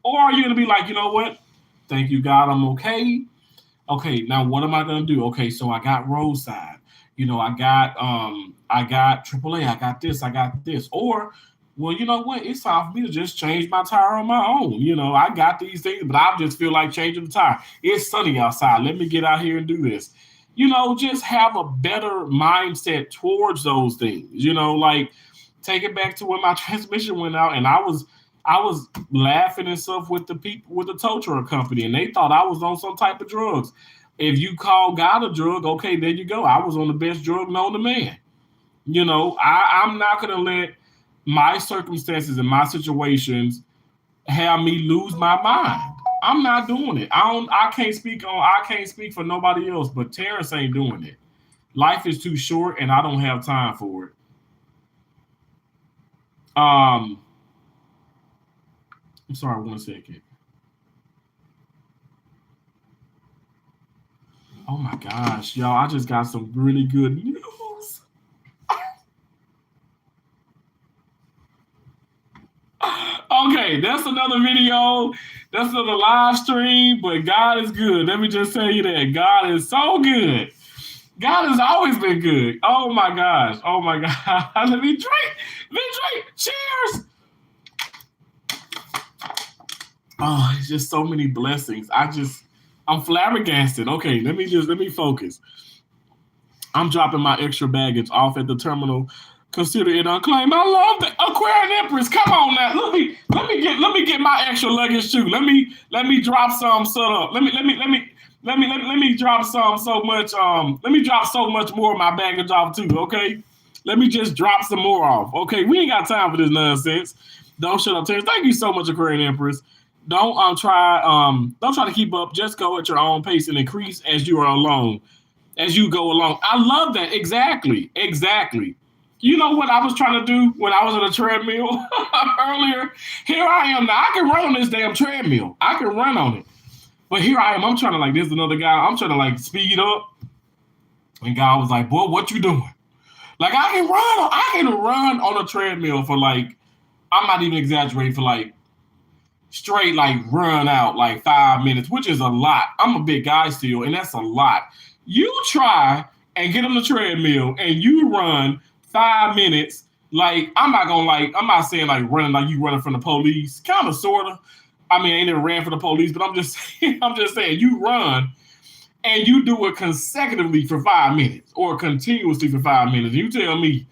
Or are you going to be like, you know what? Thank you, God, I'm okay. Okay, now what am I going to do? Okay, so I got roadside. I got AAA. I got this. Or, well, you know what? It's time for me to just change my tire on my own. I got these things, but I just feel like changing the tire. It's sunny outside. Let me get out here and do this. Just have a better mindset towards those things. Like, take it back to when my transmission went out, and I was laughing and stuff with the people with the tow truck company, and they thought I was on some type of drugs. If you call God a drug, okay, there you go. I was on the best drug known to man. I'm not going to let my circumstances and my situations have me lose my mind. I'm not doing it. I can't speak for nobody else, but Terrence ain't doing it. Life is too short and I don't have time for it. Um I'm sorry, 1 second. Oh my gosh, y'all, I just got some really good news. Okay, that's another video. That's another live stream, but God is good. Let me just tell you that. God is so good. God has always been good. Oh my gosh. Oh my God. Let me drink. Let me drink. Cheers. Oh, it's just so many blessings. I'm flabbergasted. Okay, let me focus. I'm dropping my extra baggage off at the terminal. Consider it unclaimed. I love the Aquarian Empress. Come on now. Let me get my extra luggage too. Let me drop some sort of let me drop some so much let me drop so much more of my baggage off too, okay? Let me just drop some more off. Okay, we ain't got time for this nonsense. Don't shut up, Terrence. Thank you so much, Aquarian Empress. Don't try to keep up. Just go at your own pace and increase as you are alone, as you go along. I love that. Exactly. Exactly. You know what I was trying to do when I was on a treadmill earlier? Here I am now. I can run on this damn treadmill. I can run on it. But here I am. I'm trying to like, there's another guy. I'm trying to like speed up. And God was like, boy, what you doing? Like I can run on a treadmill for like, I'm not even exaggerating, for like straight like run out like 5 minutes, which is a lot. I'm a big guy still, and that's a lot. You try and get on the treadmill and you run 5 minutes. Like I'm not saying like running like you running from the police, kind of sorta. I mean, I ain't never ran for the police, but I'm just saying you run and you do it consecutively for 5 minutes or continuously for 5 minutes. You tell me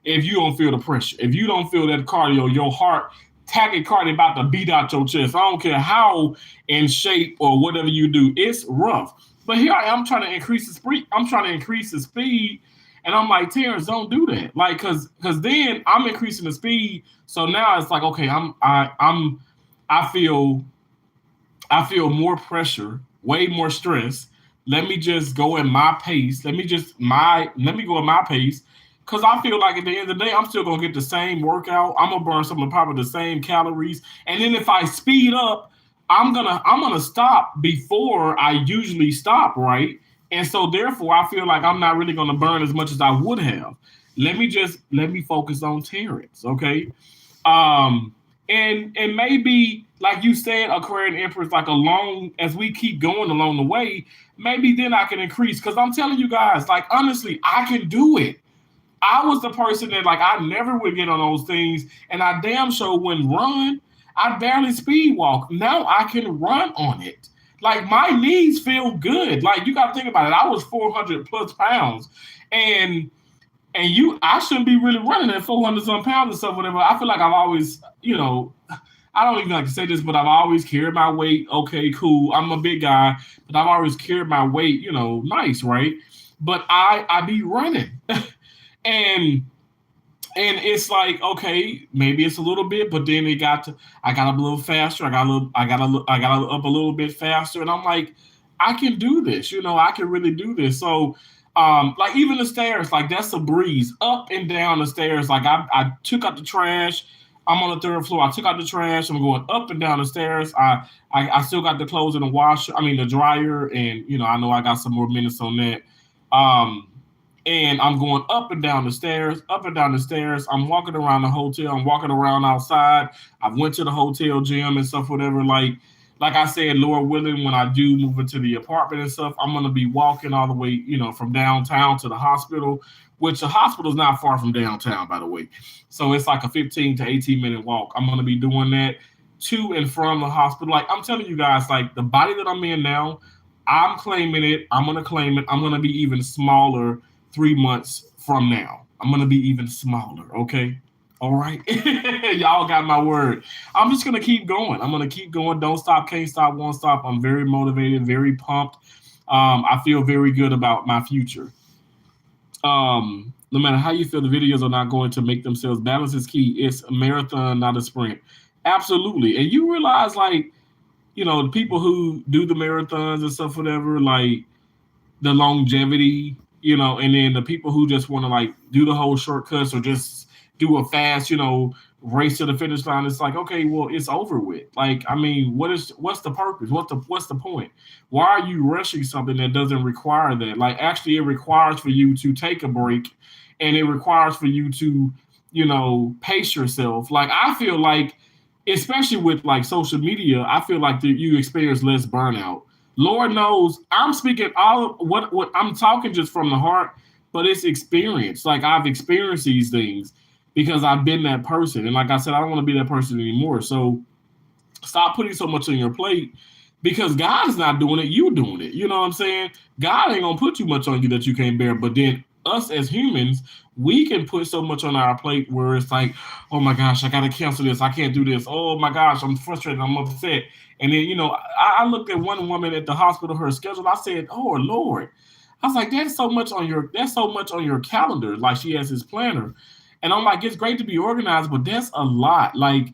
if you don't feel the pressure, if you don't feel that cardio, your heart tachycardia about to beat out your chest. I don't care how in shape or whatever you do, it's rough. But here I am trying to increase the speed. I'm trying to increase the speed, and I'm like, Terrence, don't do that. Like, cause then I'm increasing the speed. So now it's like, okay, I feel more pressure, way more stress. Let me just go at my pace. Let me go at my pace. Cause I feel like at the end of the day, I'm still gonna get the same workout. I'm gonna burn some of probably the same calories. And then if I speed up, I'm gonna stop before I usually stop, right? And so therefore I feel like I'm not really gonna burn as much as I would have. Let me focus on Terrence, okay? And maybe like you said, Aquarian Empress, like along as we keep going along the way, maybe then I can increase. Cause I'm telling you guys, like honestly, I can do it. I was the person that like I never would get on those things, and I damn sure wouldn't run. I barely speed walk. Now I can run on it. Like my knees feel good. Like you got to think about it. I was 400 plus pounds, and I shouldn't be really running at 400 some pounds or stuff. Whatever. I feel like I've always, I don't even like to say this, but I've always carried my weight. Okay, cool. I'm a big guy, but I've always carried my weight. Nice, right? But I be running. And it's like, okay, maybe it's a little bit, but then I got up a little faster. I got up a little bit faster, and I'm like, I can do this. I can really do this. So, like even the stairs, like that's a breeze up and down the stairs. Like I took out the trash. I'm on the third floor. I took out the trash. I'm going up and down the stairs. I still got the clothes in the washer. I mean the dryer, and I know I got some more minutes on that. And I'm going up and down the stairs, up and down the stairs. I'm walking around the hotel. I'm walking around outside. I went to the hotel gym and stuff, whatever. Like I said, Lord willing, when I do move into the apartment and stuff, I'm going to be walking all the way, from downtown to the hospital, which the hospital is not far from downtown, by the way. So it's like a 15 to 18-minute walk. I'm going to be doing that to and from the hospital. Like I'm telling you guys, like the body that I'm in now, I'm claiming it. I'm going to claim it. I'm going to be even smaller 3 months from now. I'm going to be even smaller, okay? All right? Y'all got my word. I'm just going to keep going. I'm going to keep going. Don't stop, can't stop, won't stop. I'm very motivated, very pumped. I feel very good about my future. No matter how you feel, the videos are not going to make themselves. Balance is key. It's a marathon, not a sprint. Absolutely. And you realize, like, the people who do the marathons and stuff, whatever, like the longevity, and then the people who just want to like do the whole shortcuts or just do a fast, race to the finish line. It's like, okay, well, it's over with. Like, I mean, what's the purpose? What's the point? Why are you rushing something that doesn't require that? Like, actually, it requires for you to take a break, and it requires for you to, pace yourself. Like, I feel like, especially with like social media, I feel like that you experience less burnout. Lord knows, I'm speaking all what I'm talking just from the heart, but it's experience. Like, I've experienced these things because I've been that person, and like I said, I don't want to be that person anymore. So stop putting so much on your plate because God is not doing it, you doing it. You know what I'm saying? God ain't gonna put too much on you that you can't bear. But then us as humans, we can put so much on our plate where it's like, oh my gosh, I gotta cancel this, I can't do this. Oh my gosh, I'm frustrated, I'm upset. And then, I looked at one woman at the hospital, her schedule, I said, oh Lord. I was like, that's so much on your calendar. Like, she has this planner. And I'm like, it's great to be organized, but that's a lot. Like,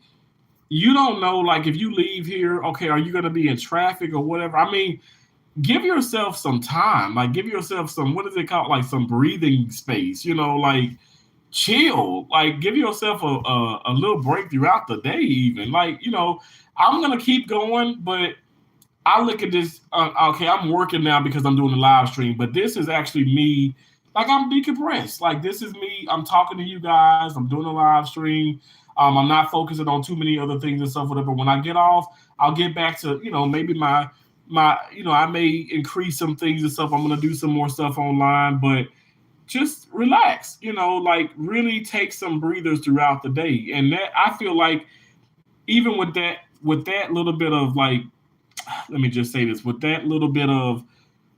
you don't know, like, if you leave here, okay, are you going to be in traffic or whatever? I mean, give yourself some time. Like, give yourself some, what is it called? Like, some breathing space, like, chill. Like, give yourself a little break throughout the day, even. Like, I'm going to keep going, but I look at this, okay, I'm working now because I'm doing a live stream, but this is actually me. Like, I'm decompressed. Like, this is me. I'm talking to you guys. I'm doing a live stream. I'm not focusing on too many other things and stuff, whatever. When I get off, I'll get back to, maybe I may increase some things and stuff. I'm gonna do some more stuff online, but just relax. Like, really take some breathers throughout the day, and that, I feel like, even with that little bit of, like, let me just say this, with that little bit of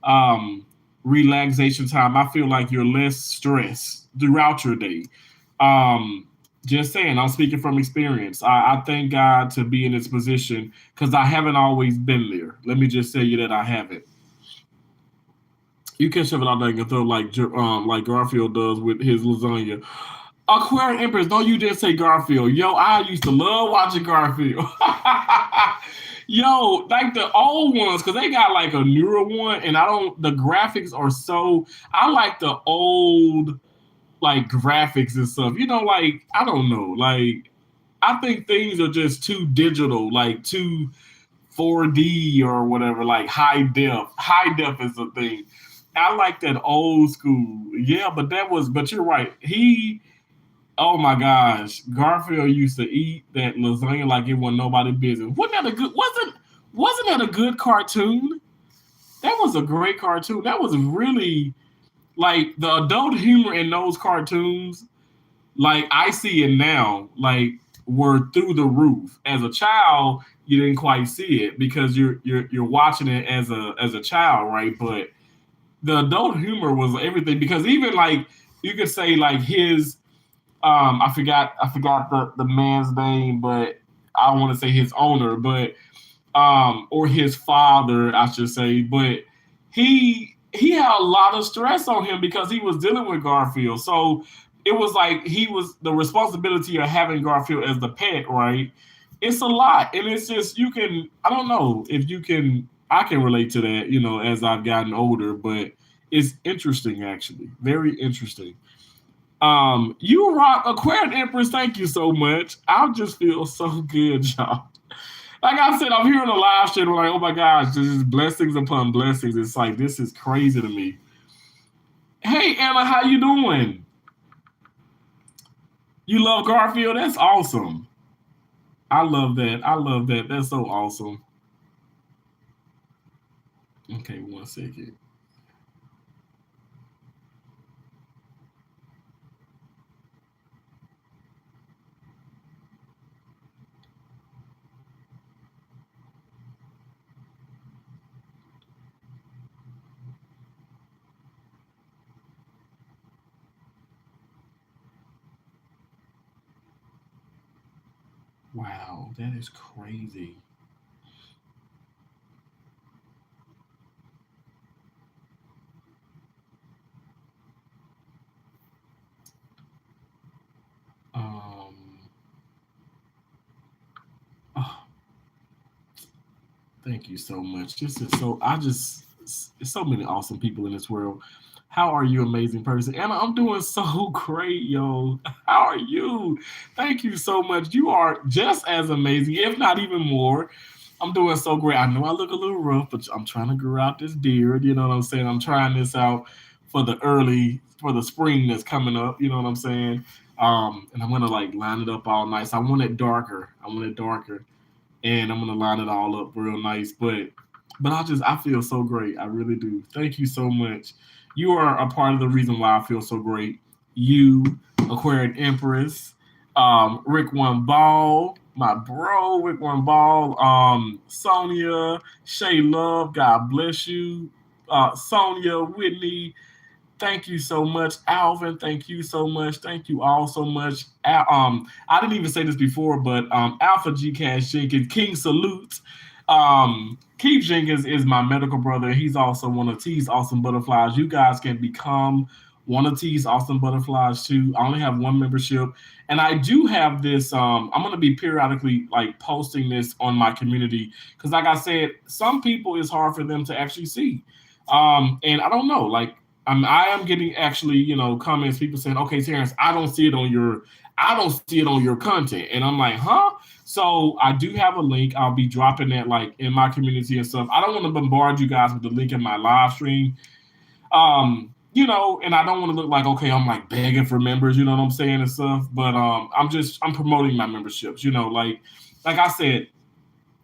um, relaxation time, I feel like you're less stressed throughout your day. Um, just saying, I'm speaking from experience. I thank God to be in this position because I haven't always been there. Let me just tell you that I haven't. You can shove it out there and throw like Garfield does with his lasagna. Aquarian Empress, don't you dare say Garfield. Yo, I used to love watching Garfield. Yo, like the old ones, because they got like a newer one, and the graphics are so, I like the old, like, graphics and stuff. Like, I don't know. Like, I think things are just too digital, like too 4D or whatever, like high def. High def is the thing. I like that old school. Yeah, but you're right. Oh my gosh, Garfield used to eat that lasagna like it wasn't nobody business. Wasn't that a good cartoon? That was a great cartoon. That was really, like, the adult humor in those cartoons. Like, I see it now, like, were through the roof. As a child, you didn't quite see it because you're watching it as a child, right? But the adult humor was everything because even, like, you could say, like, his I forgot the man's name, but I want to say his owner, but or his father, I should say, but he had a lot of stress on him because he was dealing with Garfield. So it was like he was the responsibility of having Garfield as the pet, right? It's a lot, and it's just, you can, I don't know if you can, I can relate to that, as I've gotten older, but it's interesting, actually, very interesting. You rock, Aquarian Empress. Thank you so much. I just feel so good, y'all. Like I said, I'm here on the live stream. I'm like, oh my gosh, this is blessings upon blessings. It's like, this is crazy to me. Hey Anna, how you doing? You love Garfield? That's awesome. I love that. I love that. That's so awesome. Okay, one second. Wow, that is crazy. Um, Thank you so much. This is so I just it's so many awesome people in this world. How are you, amazing person? Anna, I'm doing so great, yo. How are you? Thank you so much. You are just as amazing, if not even more. I'm doing so great. I know I look a little rough, but I'm trying to grow out this beard. You know what I'm saying? I'm trying this out for the spring that's coming up. You know what I'm saying? And I'm gonna like line it up all nice. I want it darker. I want it darker, and I'm gonna line it all up real nice. But I feel so great. I really do. Thank you so much. You are a part of the reason why I feel so great. You, Aquarian Empress, Rick One Ball, my bro, Rick One Ball, Sonia, Shay Love, God bless you. Sonia, Whitney, thank you so much, Alvin. Thank you so much. Thank you all so much. I didn't even say this before, but Alpha G Cash Jenkins, King salutes. Keith Jenkins is my medical brother. He's also one of T's Awesome Butterflies. You guys can become one of T's Awesome Butterflies too. I only have one membership, and I do have this. I'm gonna be periodically like posting this on my community because, like I said, some people it's hard for them to actually see. And I don't know, like I am getting actually, comments, people saying, "Okay, Terrence, I don't see it on your content," and I'm like, "Huh?" So I do have a link. I'll be dropping that like in my community and stuff. I don't want to bombard you guys with the link in my live stream, and I don't want to look like okay, I'm like begging for members, you know what I'm saying and stuff. But I'm promoting my memberships, like I said,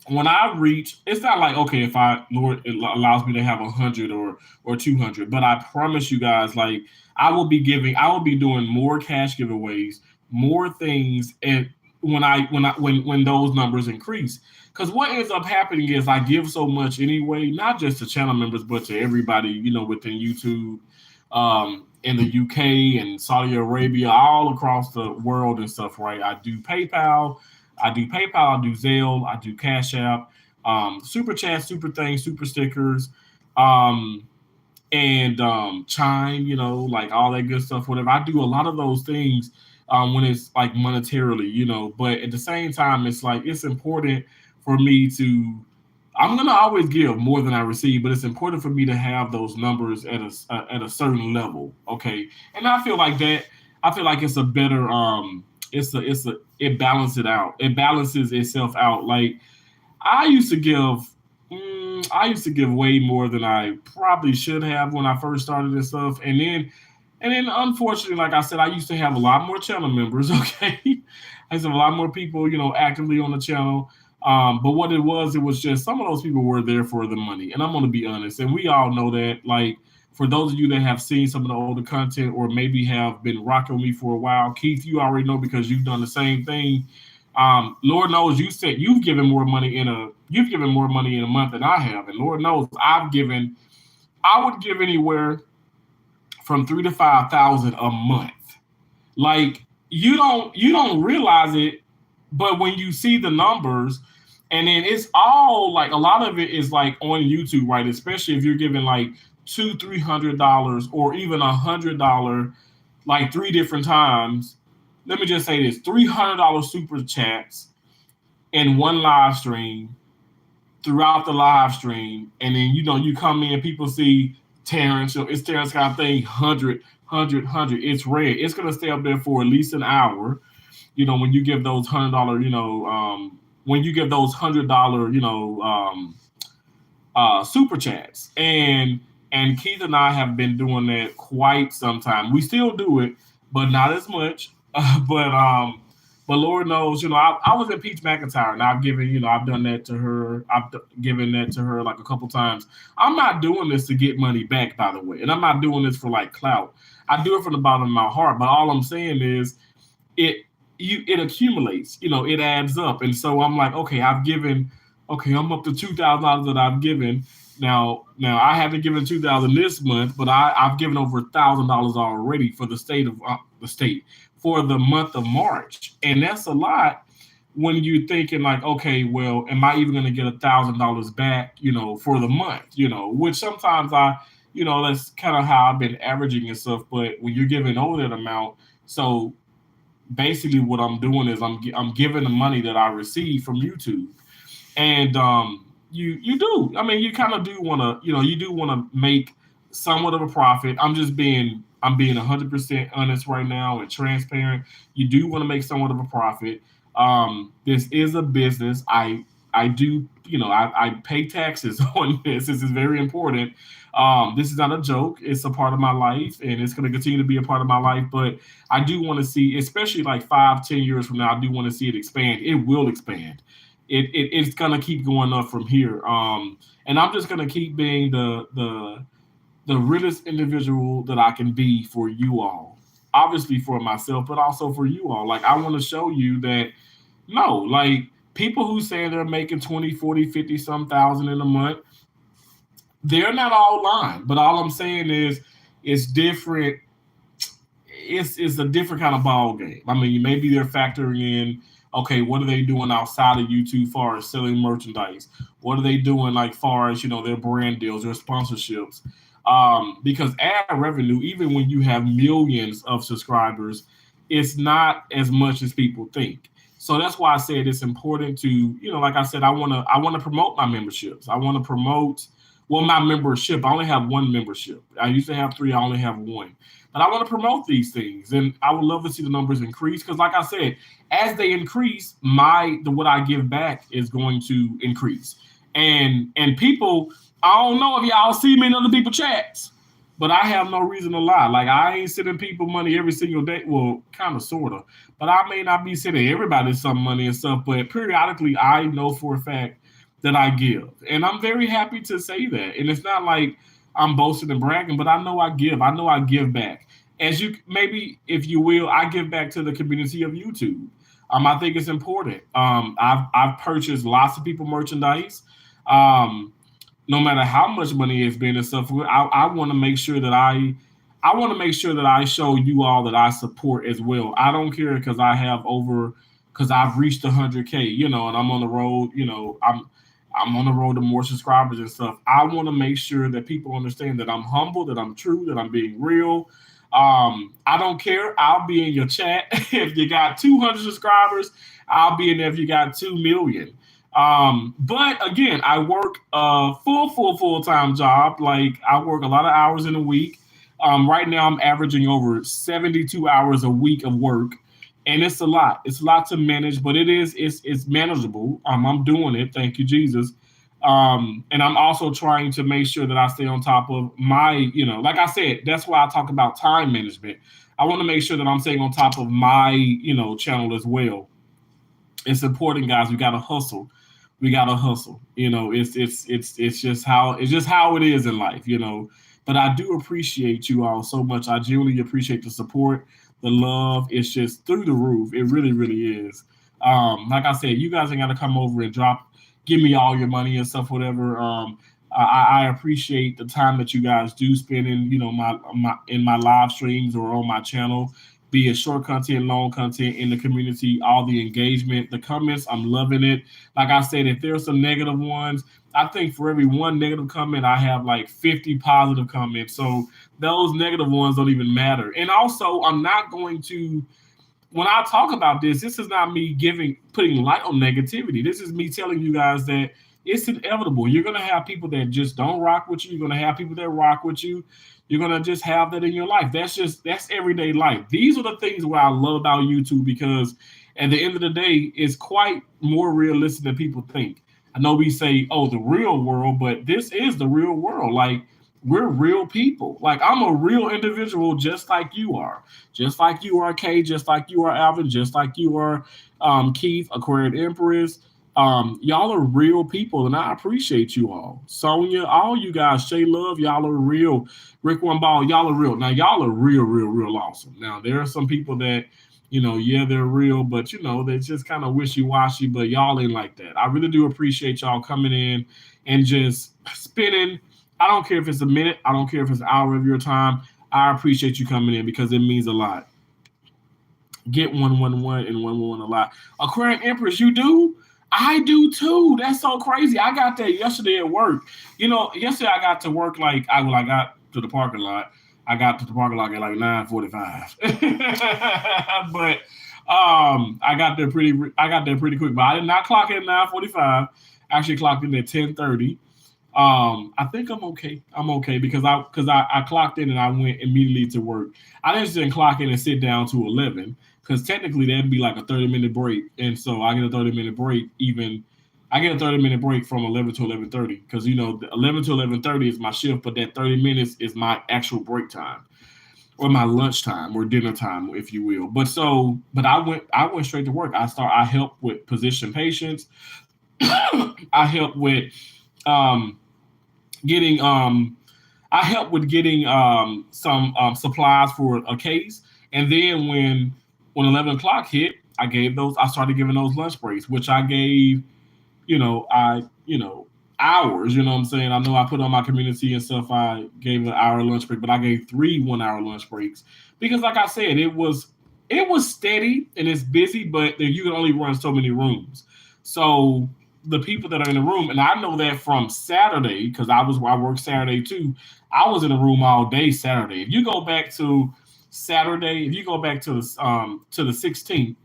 when I reach, it's not like okay, if I Lord it allows me to have 100 or 200, but I promise you guys, like I will be doing more cash giveaways, more things, and when those numbers increase, because what ends up happening is I give so much anyway, not just to channel members, but to everybody, within YouTube, in the UK and Saudi Arabia, all across the world and stuff. Right? I do Zelle, I do Cash App, Super Chat, Super Things, Super Stickers, um, and Chime, like all that good stuff, whatever. I do a lot of those things when it's like monetarily, but at the same time, it's like it's important for me to. I'm gonna always give more than I receive, but it's important for me to have those numbers at a certain level. Okay, and I feel like that. I feel like it's a better it balances it out. It balances itself out. Like I used to give I used to give way more than I probably should have when I first started this stuff. And then unfortunately, like I said, I used to have a lot more channel members, okay? I used to have a lot more people, actively on the channel. But what it was just some of those people were there for the money. And I'm gonna be honest, and we all know that, like for those of you that have seen some of the older content or maybe have been rocking with me for a while, Keith, you already know because you've done the same thing. Lord knows you said you've given more money in a month than I have, and Lord knows I would give anywhere from 3 to 5 thousand a month. Like you don't realize it, but when you see the numbers, and then it's all like a lot of it is like on YouTube, right? Especially if you're giving like $200-300 or even $100, like three different times. Let me just say this: $300 super chats in one live stream throughout the live stream, and then you come in, people see Terrence, it's Terrence got a thing, 100, it's red. It's gonna stay up there for at least an hour. When you give those $100, when you give those $100, super chats, and Keith and I have been doing that quite some time. We still do it, but not as much. But but Lord knows, I was in Peach McIntyre, and I've given, I've done that to her. Given that to her like a couple times. I'm not doing this to get money back, by the way, and I'm not doing this for like clout. I do it from the bottom of my heart. But all I'm saying is, it it accumulates. It adds up, and so I'm like, okay, I've given. Okay, I'm up to $2,000 that I've given. Now I haven't given 2,000 this month, but I've given over $1,000 already for the state for the month of March, and that's a lot when you're thinking like, okay, well, am I even going to get $1,000 back, for the month, which sometimes that's kind of how I've been averaging and stuff. But when you're giving over that amount, so basically what I'm doing is I'm giving the money that I receive from YouTube, and you do. I mean, you kind of do want to, you do want to make somewhat of a profit. I'm being 100% honest right now and transparent. You do want to make somewhat of a profit. This is a business. I do, I pay taxes on this. This is very important. This is not a joke. It's a part of my life, and it's going to continue to be a part of my life. But I do want to see, especially like 5, 10 years from now, I do want to see it expand. It will expand. It's gonna keep going up from here. And I'm just gonna keep being the realest individual that I can be for you all. Obviously for myself, but also for you all. Like I want to show you that no, like people who say they're making 20, 40, 50 some thousand in a month, they're not all lying. But all I'm saying is it's different. It's a different kind of ball game. I mean, maybe they're factoring in, okay, what are they doing outside of YouTube far as selling merchandise? What are they doing like far as their brand deals, their sponsorships? Because ad revenue, even when you have millions of subscribers, it's not as much as people think. So that's why I said it's important to, like I said, I want to promote my memberships. I want to promote, well, my membership. I only have one membership. I used to have three. I only have one. But I want to promote these things, and I would love to see the numbers increase because, like I said, as they increase, what I give back is going to increase. And people, I don't know if y'all see me in other people's chats, but I have no reason to lie. Like I ain't sending people money every single day. Well, kind of, sort of, but I may not be sending everybody some money and stuff. But periodically, I know for a fact that I give, and I'm very happy to say that. And it's not like I'm boasting and bragging, but I know I give. I know I give back. As you maybe, if you will, I give back to the community of YouTube. I think it's important. I've purchased lots of people merchandise. Um, no matter how much money it's been and stuff, I want to make sure that I want to make sure that I show you all that I support as well. I don't care because I've reached 100K, and I'm on the road. I'm on the road to more subscribers and stuff. I want to make sure that people understand that I'm humble, that I'm true, that I'm being real. I don't care. I'll be in your chat if you got 200 subscribers. I'll be in there if you got 2 million. But again, I work a full-time job. Like I work a lot of hours in a week. Right now I'm averaging over 72 hours a week of work. And it's a lot. It's a lot to manage, but it's manageable. I'm doing it. Thank you, Jesus. And I'm also trying to make sure that I stay on top of my, like I said, that's why I talk about time management. I want to make sure that I'm staying on top of my, channel as well. It's important, guys. We gotta hustle. We gotta hustle. It's just how it is in life, But I do appreciate you all so much. I genuinely appreciate the support, the love. It's just through the roof. It really, really is. Like I said, you guys ain't gotta come over and give me all your money and stuff, whatever. I appreciate the time that you guys do spend in, my live streams or on my channel, be it short content, long content in the community, all the engagement, the comments. I'm loving it. Like I said, if there's some negative ones, I think for every one negative comment, I have like 50 positive comments. So those negative ones don't even matter. And also, I'm not going to, when I talk about this is not me putting light on negativity. This is me telling you guys that it's inevitable. You're going to have people that just don't rock with you. You're going to have people that rock with you. You're going to just have that in your life. That's everyday life. These are the things what I love about YouTube, because at the end of the day, it's quite more realistic than people think. I know we say, oh, the real world, but this is the real world. Like, we're real people. Like, I'm a real individual, just like you are. Just like you are, Kay. Just like you are, Alvin. Just like you are, Keith, Aquarian Empress. Y'all are real people, and I appreciate you all. Sonia, all you guys, Shay Love, y'all are real. Rick One Ball, y'all are real. Now, y'all are real, real, real awesome. Now, there are some people that, yeah, they're real, but, they just kind of wishy-washy, but y'all ain't like that. I really do appreciate y'all coming in and just spending, I don't care if it's a minute, I don't care if it's an hour of your time. I appreciate you coming in because it means a lot. Get 111 and 111 a lot. Aquarian Empress, you do? I do too. That's so crazy. I got that yesterday at work. Yesterday I got to work I got to the parking lot. I got to the parking lot at like 9:45. But I got there pretty quick. But I did not clock at 9:45. Actually clocked in at 10:30. I think I'm okay. I'm okay because I clocked in and I went immediately to work. I just didn't clock in and sit down to 11 because technically that'd be like a 30-minute break, and so I get a 30-minute break. Even I get a 30-minute break from 11 to 11:30 because the 11 to 11:30 is my shift, but that 30 minutes is my actual break time or my lunch time or dinner time, if you will. But I went straight to work. I helped with position patients. I helped with um, getting I helped with getting some supplies for a case, and then when 11 o'clock hit, I started giving those lunch breaks, which I gave I hours. You know what I'm saying? I know I put on my community and stuff. I gave an hour lunch break, but I gave three 1 hour lunch breaks because, like I said, it was steady and it's busy, but you can only run so many rooms. So the people that are in the room, and I know that from Saturday because I work Saturday too. I was in the room all day Saturday. If you go back to Saturday, if you go back to the 16th,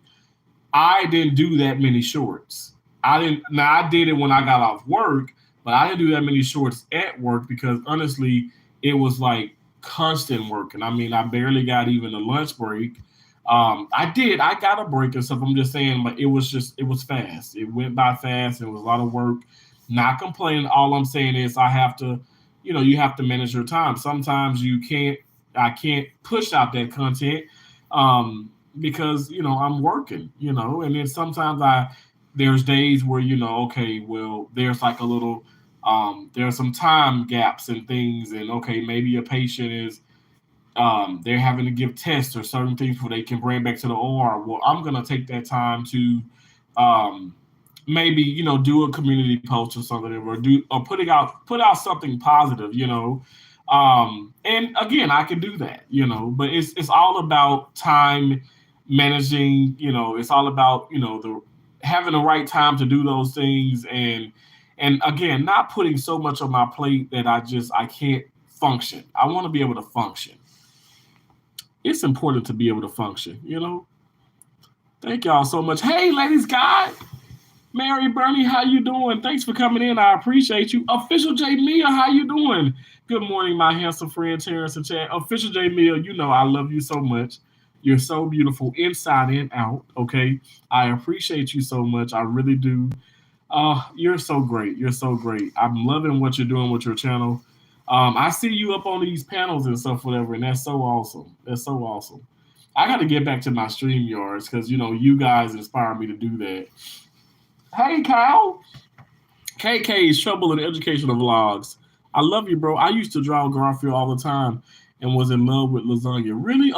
I didn't do that many shorts. I didn't. Now I did it when I got off work, but I didn't do that many shorts at work because honestly, it was like constant work, and I mean, I barely got even a lunch break. I did. I got a break and stuff. I'm just saying, but it was fast. It went by fast. It was a lot of work. Not complaining. All I'm saying is I have to, you have to manage your time. Sometimes you can't. I can't push out that content. Because I'm working, and then sometimes there's days where okay, well, there's like a little there's some time gaps and things, and okay, maybe a patient is they're having to give tests or certain things before they can bring back to the OR. Well, I'm gonna take that time to um, maybe do a community post or something, or put out something positive, and again, I can do that, but it's all about time managing. It's all about the having the right time to do those things, and again, not putting so much on my plate that I can't function. I want to be able to function. It's important to be able to function. Thank y'all so much. Hey, ladies, guy. Mary Bernie, how you doing? Thanks for coming in. I appreciate you. Official J Mia, how you doing? Good morning, my handsome friend Terrence and Chad. Official J Mia, I love you so much. You're so beautiful inside and out. Okay, I appreciate you so much. I really do. You're so great. You're so great. I'm loving what you're doing with your channel. I see you up on these panels and stuff, whatever, and that's so awesome. That's so awesome. I got to get back to my stream yards because you guys inspire me to do that. Hey, Kyle. KK's Trouble in Educational Vlogs. I love you, bro. I used to draw Garfield all the time and was in love with lasagna. Really,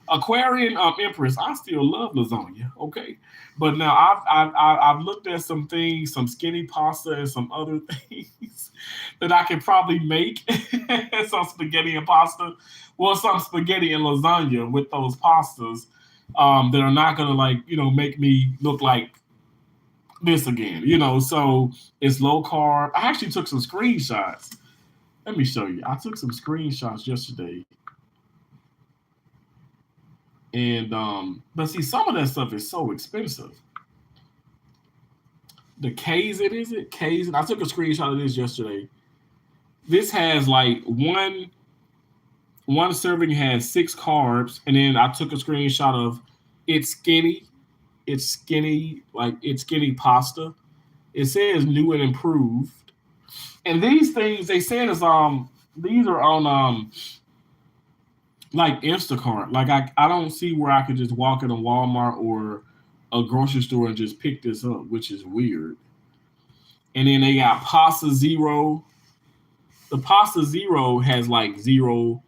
Aquarian Empress. I still love lasagna. Okay, but now I've looked at some things, some skinny pasta and some other things that I can probably make. Some spaghetti and pasta. Well, some spaghetti and lasagna with those pastas that are not gonna make me look like this again. So it's low carb. I actually took some screenshots. Let me show you. I took some screenshots yesterday. And but see, some of that stuff is so expensive. The Kaizen, is it? Kaizen. I took a screenshot of this yesterday. This has like one serving has 6 carbs, and then I took a screenshot of it's skinny. It's skinny pasta. It says new and improved. And these things they said is these are on like Instacart. Like I don't see where I could just walk in a Walmart or a grocery store and just pick this up, which is weird. And then they got Pasta Zero. The Pasta Zero has like zero.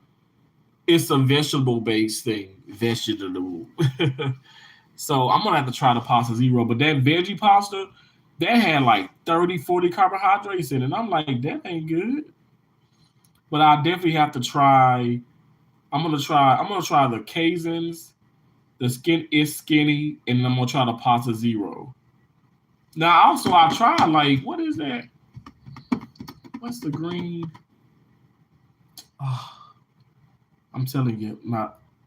It's a vegetable based thing. Vegetable. So I'm gonna have to try the Pasta Zero. But that veggie pasta, that had like 30, 40 carbohydrates in it. And I'm like, that ain't good. But I definitely have to try. I'm gonna try the Kaizens. The skin is skinny, and I'm gonna try the Pasta Zero. Now, also, I tried like what is that? What's the green? Oh, I'm telling you,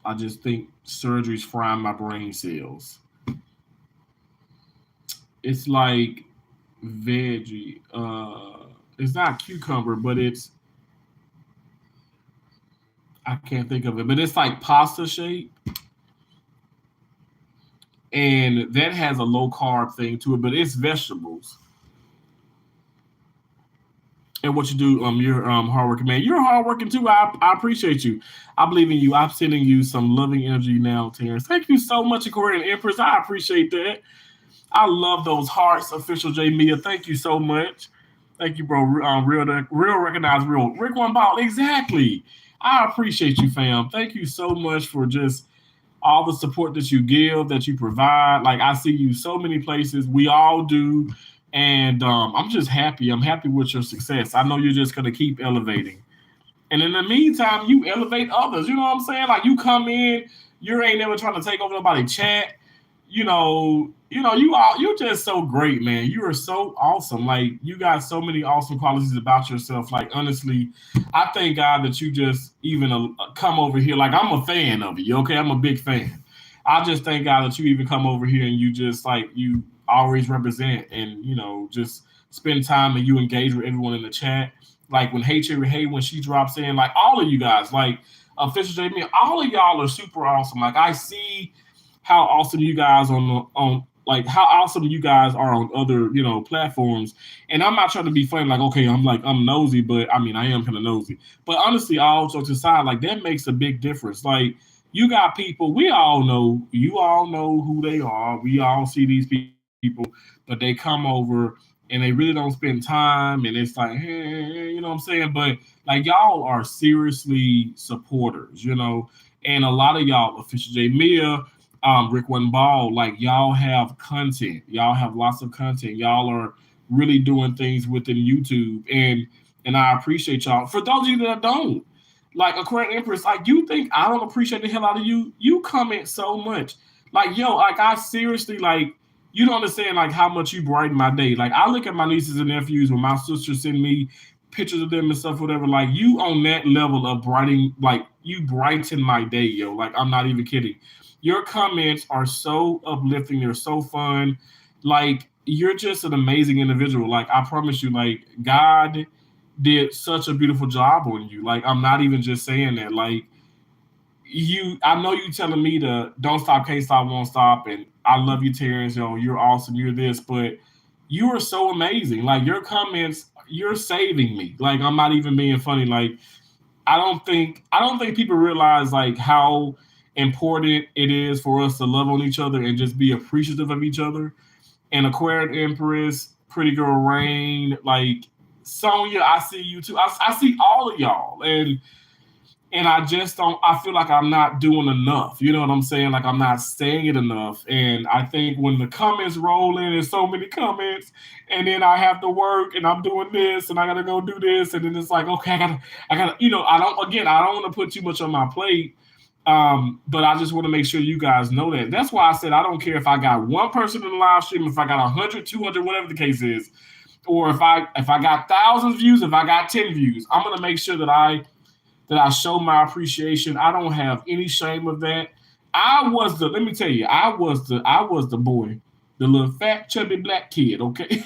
I just think surgery's frying my brain cells. It's like veggie. It's not cucumber, but I can't think of it, but it's like pasta shape, and that has a low carb thing to it, but it's vegetables. And what you do, you're hardworking man. You're hardworking too. I appreciate you. I believe in you. I'm sending you some loving energy now, Terrence. Thank you so much, Aquarian Empress. I appreciate that. I love those hearts, official J Mia. Thank you so much. Thank you, bro. Real recognize real. Rick One Ball, exactly. I appreciate you, fam. Thank you so much for just all the support that you give, that you provide. Like I see you so many places. We all do. And I'm just happy. I'm happy with your success. I know you're just gonna keep elevating. And in the meantime, you elevate others. You know what I'm saying? Like you come in, you ain't never trying to take over nobody's chat. You're just so great, man. You are so awesome. Like you got so many awesome qualities about yourself. Like honestly, I thank God that you just even come over here. Like I'm a fan of you. Okay, I'm a big fan. I just thank God that you even come over here and you just like you always represent and just spend time and you engage with everyone in the chat. Like when Hey Cherry Hey when she drops in, like all of you guys, like official Jamie, all of y'all are super awesome. Like I see how awesome you guys on like how awesome you guys are on other platforms. And I'm not trying to be funny, like okay, I'm nosy, but I mean I am kind of nosy. But honestly, all jokes aside, like that makes a big difference. Like you got people, we all know, you all know who they are. We all see these people, but they come over and they really don't spend time. And it's like, hey, you know what I'm saying? But like y'all are seriously supporters. And a lot of y'all, Official J Mia, Rick One Ball, like y'all have content. Y'all have lots of content. Y'all are really doing things within YouTube. And I appreciate y'all. For those of you that don't, like Aquarian Empress, like you think I don't appreciate the hell out of you? You comment so much. Like, yo, like I seriously like you don't understand like how much you brighten my day. Like I look at my nieces and nephews when my sisters send me pictures of them and stuff, whatever. Like you on that level of brightening, like you brighten my day, yo. Like I'm not even kidding. Your comments are so uplifting. They're so fun. Like you're just an amazing individual. Like I promise you, like God did such a beautiful job on you. Like I'm not even just saying that. Like I know you telling me to don't stop, can't stop, won't stop, and I love you, Terrence. You're awesome. You're this, but you are so amazing. Like your comments, you're saving me. Like I'm not even being funny. Like I don't think people realize like how important it is for us to love on each other and just be appreciative of each other. And Aquarian Empress, Pretty Girl Rain, like Sonya, I see you too. I see all of y'all, and I just don't. I feel like I'm not doing enough. You know what I'm saying? Like I'm not saying it enough. And I think when the comments roll in, there's so many comments, and then I have to work, and I'm doing this, and I gotta go do this, and then it's like, okay, I gotta. I don't want to put too much on my plate. But I just want to make sure you guys know that. That's why I said I don't care if I got one person in the live stream, if I got 100, 200, whatever the case is, or if I got thousands views, if I got 10 views, I'm gonna make sure that I show my appreciation. I don't have any shame of that. Let me tell you, I was the boy, the little fat chubby black kid, okay?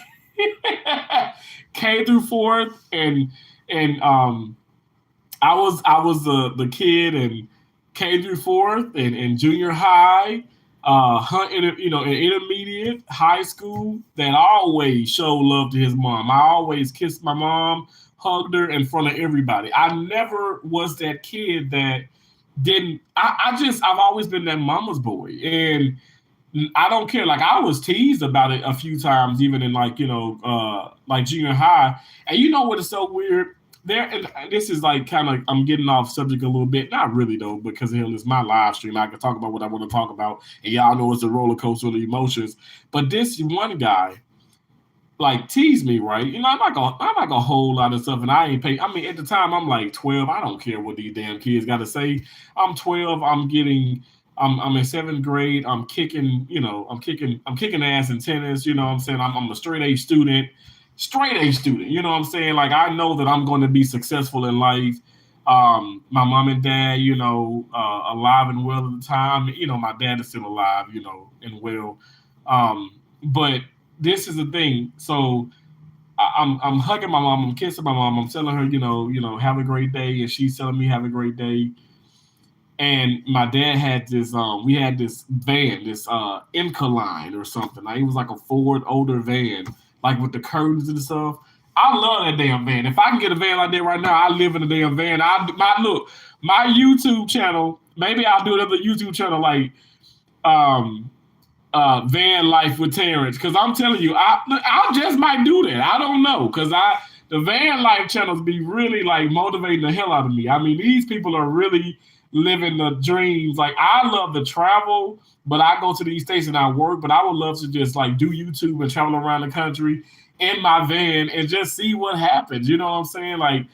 K through fourth and I was the kid in K through fourth and junior high, in intermediate, high school that always showed love to his mom. I always kissed my mom, hugged her in front of everybody. I never was that kid that didn't. I've always been that mama's boy, and I don't care. Like I was teased about it a few times, even in like junior high. And you know what is so weird? And this is like kind of I'm getting off subject a little bit. Not really though, because hell, it's my live stream. I can talk about what I want to talk about, and y'all know it's a roller coaster of emotions. But this one guy like tease me, right? I'm not gonna hold a lot of stuff, and I ain't pay. I mean, at the time, I'm like 12. I don't care what these damn kids got to say. I'm 12. I'm in seventh grade. I'm kicking ass in tennis. You know what I'm saying? I'm a straight A student. Straight A student. You know what I'm saying? Like I know that I'm going to be successful in life. My mom and dad, alive and well at the time. My dad is still alive, and well. But this is the thing. So I'm hugging my mom, I'm kissing my mom, I'm telling her, have a great day, and she's telling me have a great day. And my dad had this, we had this van, this Inca line or something. Like it was like a Ford older van, like with the curtains and stuff. I love that damn van. If I can get a van like that right now, I live in a damn van. My YouTube channel. Maybe I'll do another YouTube channel like um van life with Terrence, because I'm telling you, I just might do that. I don't know, because the van life channels be really like motivating the hell out of me. I mean, these people are really living the dreams. Like I love to travel, but I go to these states and I work. But I would love to just like do YouTube and travel around the country in my van and just see what happens. You know what I'm saying? Like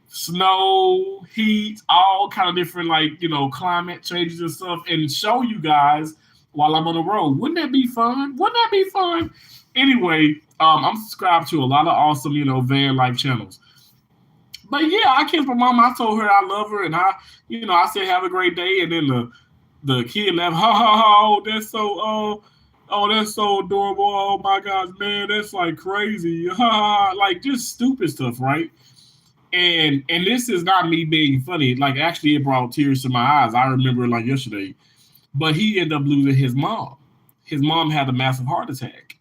snow, heat, all kind of different like climate changes and stuff, and show you guys while I'm on the road. Wouldn't that be fun? Wouldn't that be fun? Anyway, I'm subscribed to a lot of awesome van life channels. But yeah, I kissed my mom. I told her I love her, and I said have a great day. And then the kid laughed, ha ha ha! Oh, that's so that's so adorable. Oh my gosh, man, that's like crazy. Ha ha! Like just stupid stuff, right? And this is not me being funny. Like actually, it brought tears to my eyes. I remember it like yesterday. But he ended up losing his mom. His mom had a massive heart attack,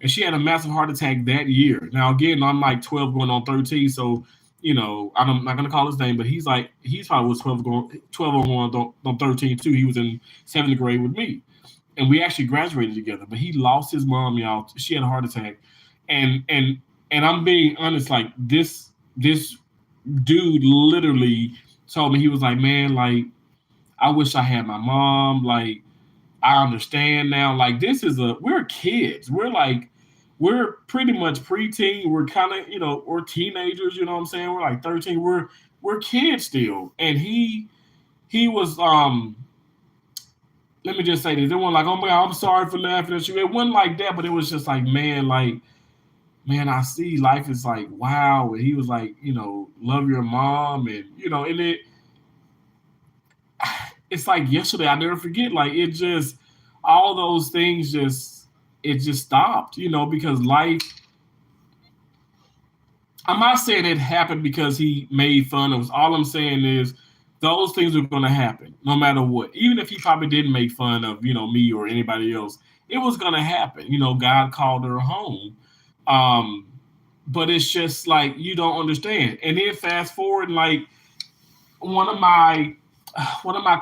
and she had a massive heart attack that year. Now again, I'm like 12 going on 13, so I'm not gonna call his name, but he's probably was 12 on 13 too. He was in 7th grade with me, and we actually graduated together. But he lost his mom, y'all. She had a heart attack, and I'm being honest. Like this dude literally told me, he was like, man, like I wish I had my mom. Like I understand now. Like we're kids. We're pretty much preteen. We're kind of, we're teenagers, you know what I'm saying? We're like 13. We're kids still. And he was let me just say this. It wasn't like, oh my God, I'm sorry for laughing at you. It wasn't like that, but it was just like, man, I see life is like wow. And he was like, love your mom, and and it's like yesterday. I never forget. Like it just all those things just stopped, because life. I'm not saying it happened because he made fun of us. All I'm saying is those things are going to happen no matter what. Even if he probably didn't make fun of me or anybody else, it was going to happen. God called her home. Um, but it's just like you don't understand. And then fast forward, like one of my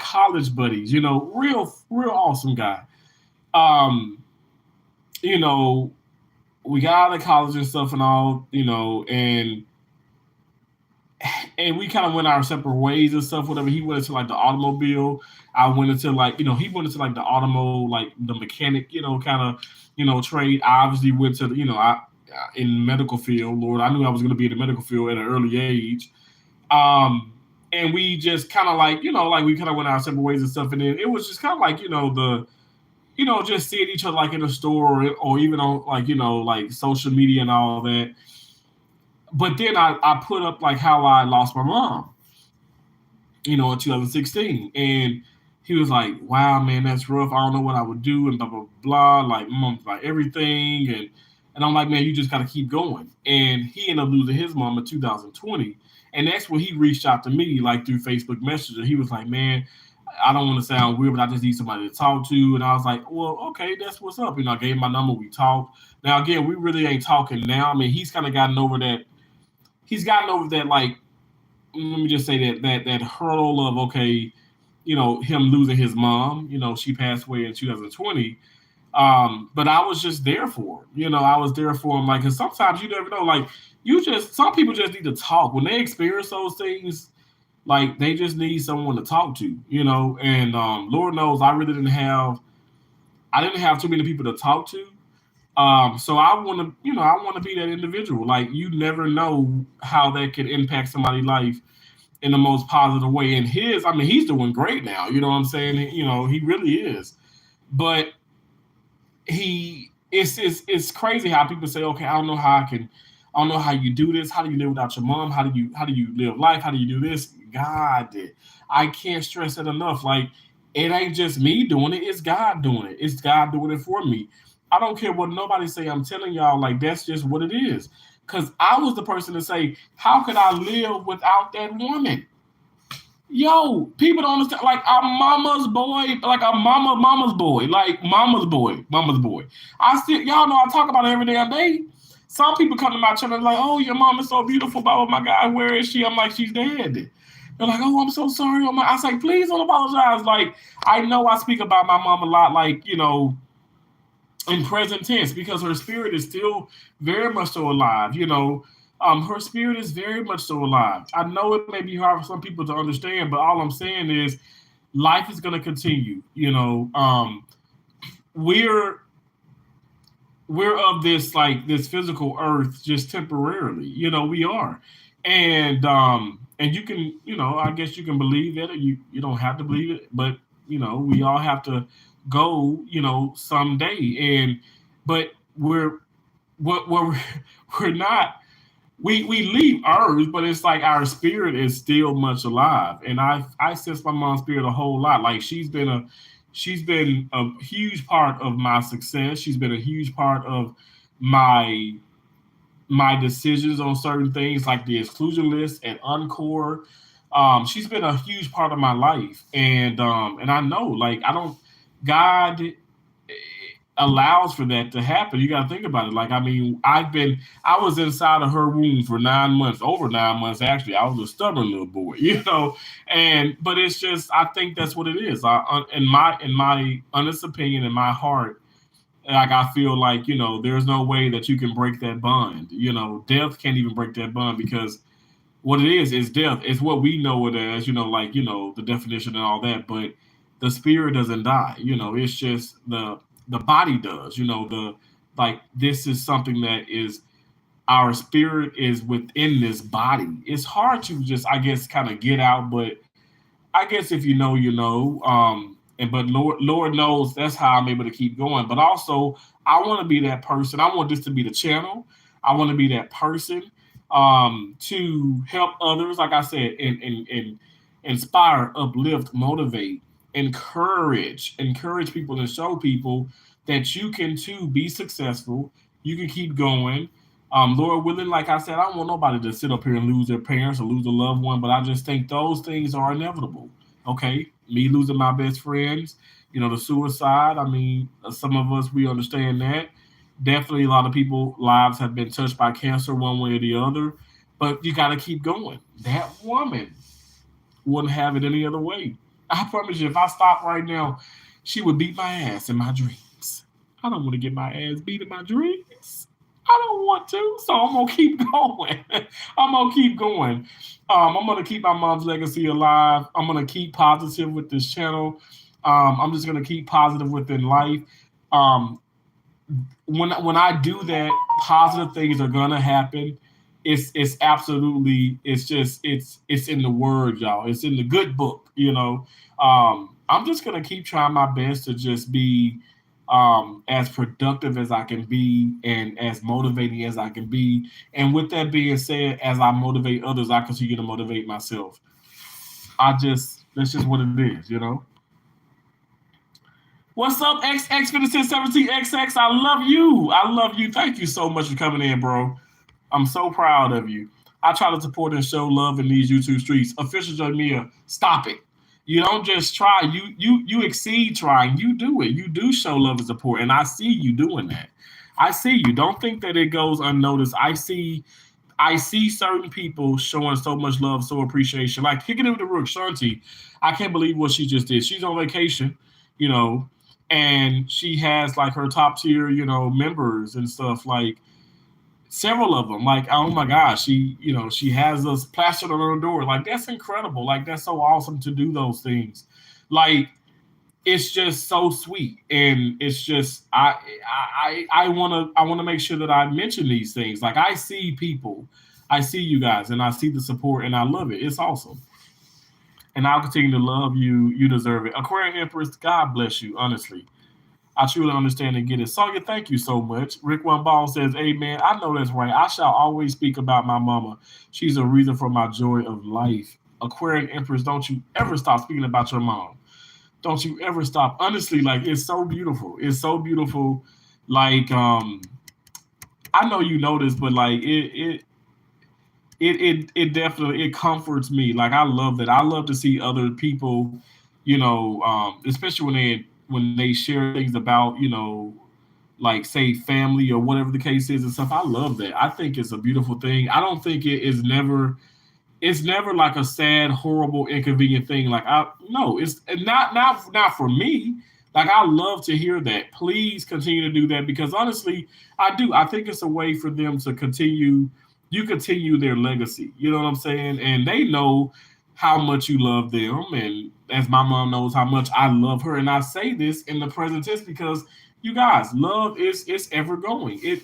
college buddies, real awesome guy. Um, you know, we got out of college and stuff and all, and we kind of went our separate ways and stuff, whatever. He went into like the automobile. I went into like, he went into like the like the mechanic, kind of, trade. I obviously went to, in medical field. Lord, I knew I was going to be in the medical field at an early age. And we just kind of like, like we kind of went our separate ways and stuff. And then it was just kind of like, just seeing each other like in a store or even on like, like social media and all that. But then I put up like how I lost my mom, in 2016. And he was like, wow, man, that's rough. I don't know what I would do and blah, blah, blah. Like, mom's like everything. And I'm like, man, you just got to keep going. And he ended up losing his mom in 2020. And that's when he reached out to me, like through Facebook Messenger. He was like, man, I don't want to sound weird, but I just need somebody to talk to. And I was like, well, okay, that's what's up. I gave him my number. We talked. Now, again, we really ain't talking now. I mean, he's kind of gotten over that. He's gotten over that, like, let me just say that hurdle of, okay, him losing his mom. She passed away in 2020. But I was just there for him. I was there for him. Like, because sometimes you never know. Like, some people just need to talk. When they experience those things, like, they just need someone to talk to, And Lord knows I really didn't have too many people to talk to. So I want to be that individual. Like, you never know how that can impact somebody's life in the most positive way. And he's doing great now. You know what I'm saying? He really is. But it's crazy how people say, okay, I don't know how you do this. How do you live without your mom? How do you live life? How do you do this? God did. I can't stress it enough. Like, it ain't just me doing it. It's God doing it. It's God doing it for me. I don't care what nobody say. I'm telling y'all, like, that's just what it is. Because I was the person to say, how could I live without that woman? Yo, people don't understand. Like, I'm mama's boy, like I'm mama's boy, like mama's boy. I still, y'all know I talk about it every damn day. Some people come to my channel like, oh, your mom is so beautiful, but oh my God, where is she? I'm like, she's dead. They're like, oh, I'm so sorry. I was like, please don't apologize. Like, I know I speak about my mom a lot, like, in present tense, because her spirit is still very much so alive. Her spirit is very much so alive. I know it may be hard for some people to understand, but all I'm saying is life is going to continue. We're of this, like, this physical earth just temporarily. We are, and you can, I guess you can believe it, or you don't have to believe it, but we all have to go, someday. But we're we're not, we leave Earth, but it's like our spirit is still much alive. And I sense my mom's spirit a whole lot. Like, she's been a huge part of my success. She's been a huge part of my decisions on certain things, like the exclusion list and Encore. She's been a huge part of my life, and I know, like, I don't, God allows for that to happen. You got to think about it. Like, I mean, I was inside of her womb for 9 months, over 9 months actually. I was a stubborn little boy, but it's just, I think that's what it is. In my honest opinion, in my heart, like, I feel like, there's no way that you can break that bond. Death can't even break that bond, because what it is death. It's what we know it as, like, the definition and all that, but the spirit doesn't die. It's just the body does. Like, this is something that is, our spirit is within this body. It's hard to just, I guess, kind of get out, but I guess if you know, you know. But Lord knows that's how I'm able to keep going. But also, I want to be that person. I want this to be the channel. I want to be that person, to help others. Like I said, and inspire, uplift, motivate, encourage people, and show people that you can too be successful. You can keep going. Lord willing, like I said, I don't want nobody to sit up here and lose their parents or lose a loved one, but I just think those things are inevitable. Okay, me losing my best friends, the suicide. I mean, some of us, we understand that. Definitely, a lot of people' lives have been touched by cancer one way or the other, but you got to keep going. That woman wouldn't have it any other way. I promise you, if I stopped right now, she would beat my ass in my dreams. I don't want to get my ass beat in my dreams. I don't want to, so I'm gonna keep going. I'm gonna keep going. I'm gonna keep my mom's legacy alive. I'm gonna keep positive with this channel. I'm just gonna keep positive within life. Um, when I do that, positive things are gonna happen. It's absolutely, it's in the word, y'all. It's in the good book. I'm just gonna keep trying my best to just be as productive as I can be and as motivating as I can be. And with that being said, as I motivate others, I continue to motivate myself. That's just what it is. What's up, XX5617XX? I love you. I love you. Thank you so much for coming in, bro. I'm so proud of you. I try to support and show love in these YouTube streets. Official Jamia, stop it. You don't just try. You exceed trying. You do it. You do show love and support, and I see you doing that. I see you. Don't think that it goes unnoticed. I see certain people showing so much love, so appreciation. Like kicking it with the Rook, Shanti. I can't believe what she just did. She's on vacation, you know, and she has like her top tier, members and stuff, like several of them. Like, oh my gosh, she has us plastered on her door. Like, that's incredible. Like, that's so awesome to do those things. Like, it's just so sweet, and it's just I want to make sure that I mention these things. Like, I see people, I see you guys, and I see the support, and I love it. It's awesome, and I'll continue to love you. You deserve it. Aquarian Empress, God bless you. Honestly, I truly understand and get it. Sonia, thank you so much. Rick One Ball says, "Amen. I know that's right. I shall always speak about my mama. She's a reason for my joy of life." Aquarian Empress, don't you ever stop speaking about your mom. Don't you ever stop. Honestly, like, it's so beautiful. It's so beautiful Like I know you know this, but like it definitely it comforts me. Like I love that. I love to see other people, especially when they share things about, like say family or whatever the case is and stuff. I love that. I think it's a beautiful thing. I don't think it's never like a sad, horrible, inconvenient thing. Like I no, it's not for me. Like I love to hear that. Please continue to do that because honestly, I do. I think it's a way for them to continue their legacy. You know what I'm saying? And they know how much you love them, and as my mom knows how much I love her. And I say this in the present tense because you guys, love is it's ever going. It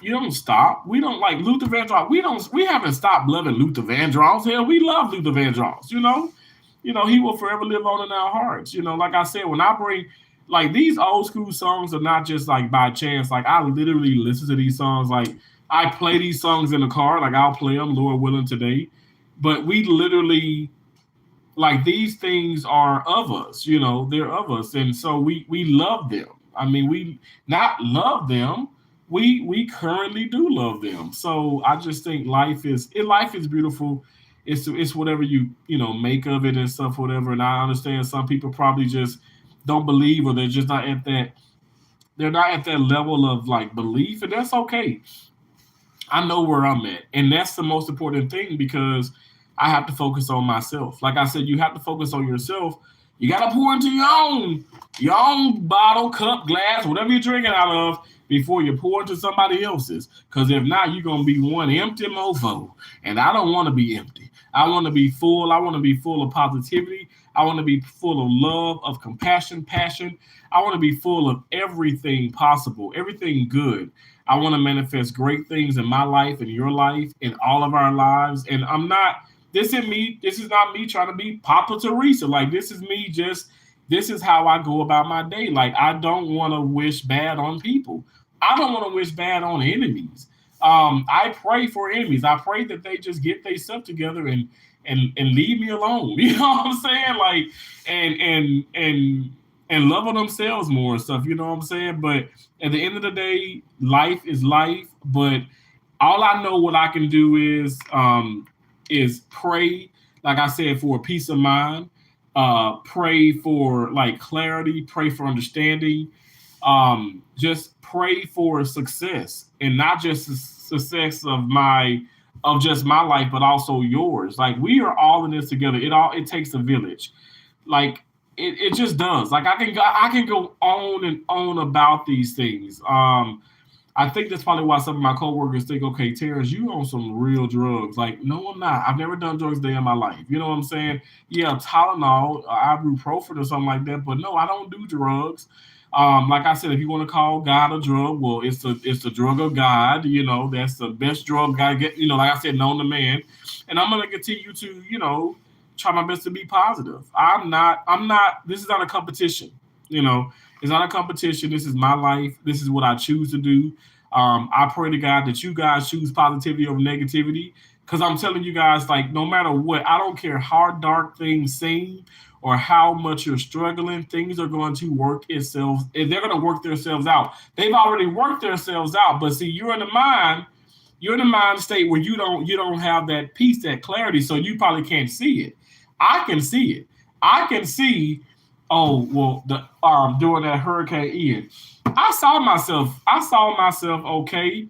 you don't stop. We don't like Luther Vandross. We haven't stopped loving Luther Vandross. Hell, we love Luther Vandross, he will forever live on in our hearts. Like I said, when I bring like these old school songs are not just like by chance. Like I literally listen to these songs. Like I play these songs in the car. Like I'll play them, Lord willing, today. But we literally like these things are of us. They're of us, and so we love them. I mean, we not love them. We currently do love them. So I just think life is beautiful. It's whatever you make of it and stuff, whatever. And I understand some people probably just don't believe or they're just not at that they're not at that level of like belief, and that's okay. I know where I'm at. And that's the most important thing because I have to focus on myself. Like I said, you have to focus on yourself. You gotta pour into your own bottle, cup, glass, whatever you're drinking out of before you pour into somebody else's. Because if not, you're gonna be one empty mofo. And I don't want to be empty. I want to be full. I want to be full of positivity. I want to be full of love, of compassion, passion. I want to be full of everything possible, everything good. I want to manifest great things in my life, in your life, in all of our lives. And I'm not, this is me, this is not me trying to be Papa Teresa. Like, this is me just, this is how I go about my day. Like, I don't want to wish bad on people. I don't want to wish bad on enemies. I pray for enemies. I pray that they just get their stuff together and leave me alone. You know what I'm saying? Like, and love on themselves more and stuff. You know what I'm saying? But at the end of the day, life is life. But all I know what I can do is pray, like I said, for a peace of mind. Pray for like clarity. Pray for understanding. Just pray for success, and not just the success of just my life, but also yours. Like we are all in this together. It takes a village. Like it just does. Like I can go on and on about these things. I think that's probably why some of my coworkers think, okay, Terrence, you on some real drugs. Like, no, I'm not. I've never done drugs a day in my life. You know what I'm saying? Yeah, Tylenol, ibuprofen or something like that. But no, I don't do drugs. Like I said, if you want to call God a drug, well, it's the drug of God. That's the best drug God get. Like I said, known to man. And I'm gonna continue to, try my best to be positive. I'm not. This is not a competition. You know, it's not a competition. This is my life. This is what I choose to do. I pray to God that you guys choose positivity over negativity. Because I'm telling you guys, like, no matter what, I don't care how dark things seem or how much you're struggling, things are going to work itself. They're going to work themselves out. They've already worked themselves out. But see, you're in the mind state where you don't have that peace, that clarity, so you probably can't see it. I can see it. I can see. Oh well, the during that Hurricane Ian, I saw myself okay.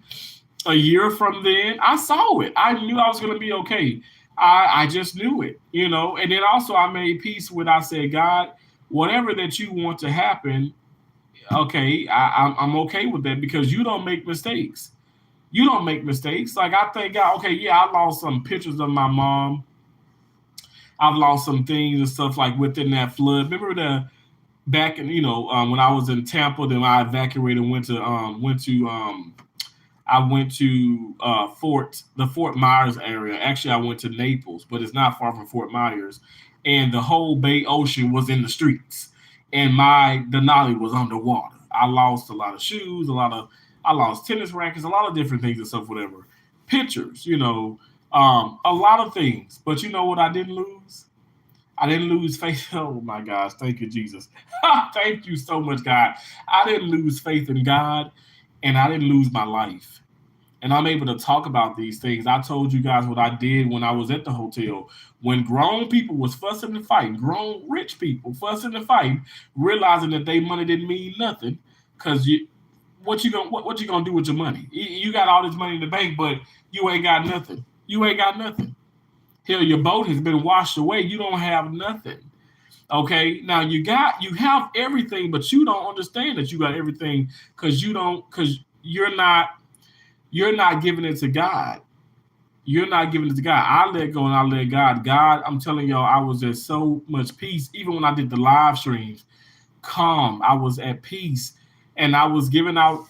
A year from then, I saw it. I knew I was going to be okay. I just knew it, And then also, I made peace with. I said, God, whatever that you want to happen, okay, I'm okay with that because you don't make mistakes. You don't make mistakes. Like I think, God, okay, yeah, I lost some pictures of my mom. I've lost some things and stuff like within that flood. Remember the back in when I was in Tampa, then I evacuated and went to the Fort Myers area. Actually, I went to Naples, but it's not far from Fort Myers, and the whole Bay Ocean was in the streets, and my Denali was underwater. I lost a lot of shoes, I lost tennis rackets, a lot of different things and stuff, whatever. Pictures, a lot of things. But you know what I didn't lose? I didn't lose faith. Oh my gosh. Thank you, Jesus. Thank you so much, God. I didn't lose faith in God and I didn't lose my life. And I'm able to talk about these things. I told you guys what I did when I was at the hotel. When grown people was fussing and fighting, grown rich people fussing and fighting, realizing that their money didn't mean nothing. Cause what you gonna do with your money? You got all this money in the bank, but you ain't got nothing. You ain't got nothing. Hell, your boat has been washed away. You don't have nothing. Okay, now you have everything, but you don't understand that you got everything because you're not giving it to God. You're not giving it to God. I let go and I let God. God, I'm telling y'all, I was at so much peace. Even when I did the live streams, calm. I was at peace. And I was giving out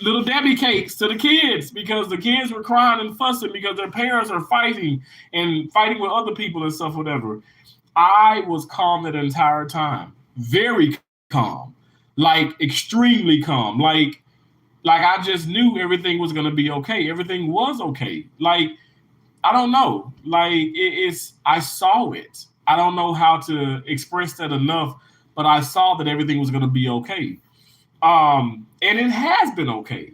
little Debbie cakes to the kids because the kids were crying and fussing because their parents are fighting and fighting with other people and stuff, whatever. I was calm that entire time. Very calm. Like extremely calm. Like I just knew everything was gonna be okay. Everything was okay. Like I don't know. Like it's I saw it. I don't know how to express that enough, but I saw that everything was gonna be okay. And it has been okay.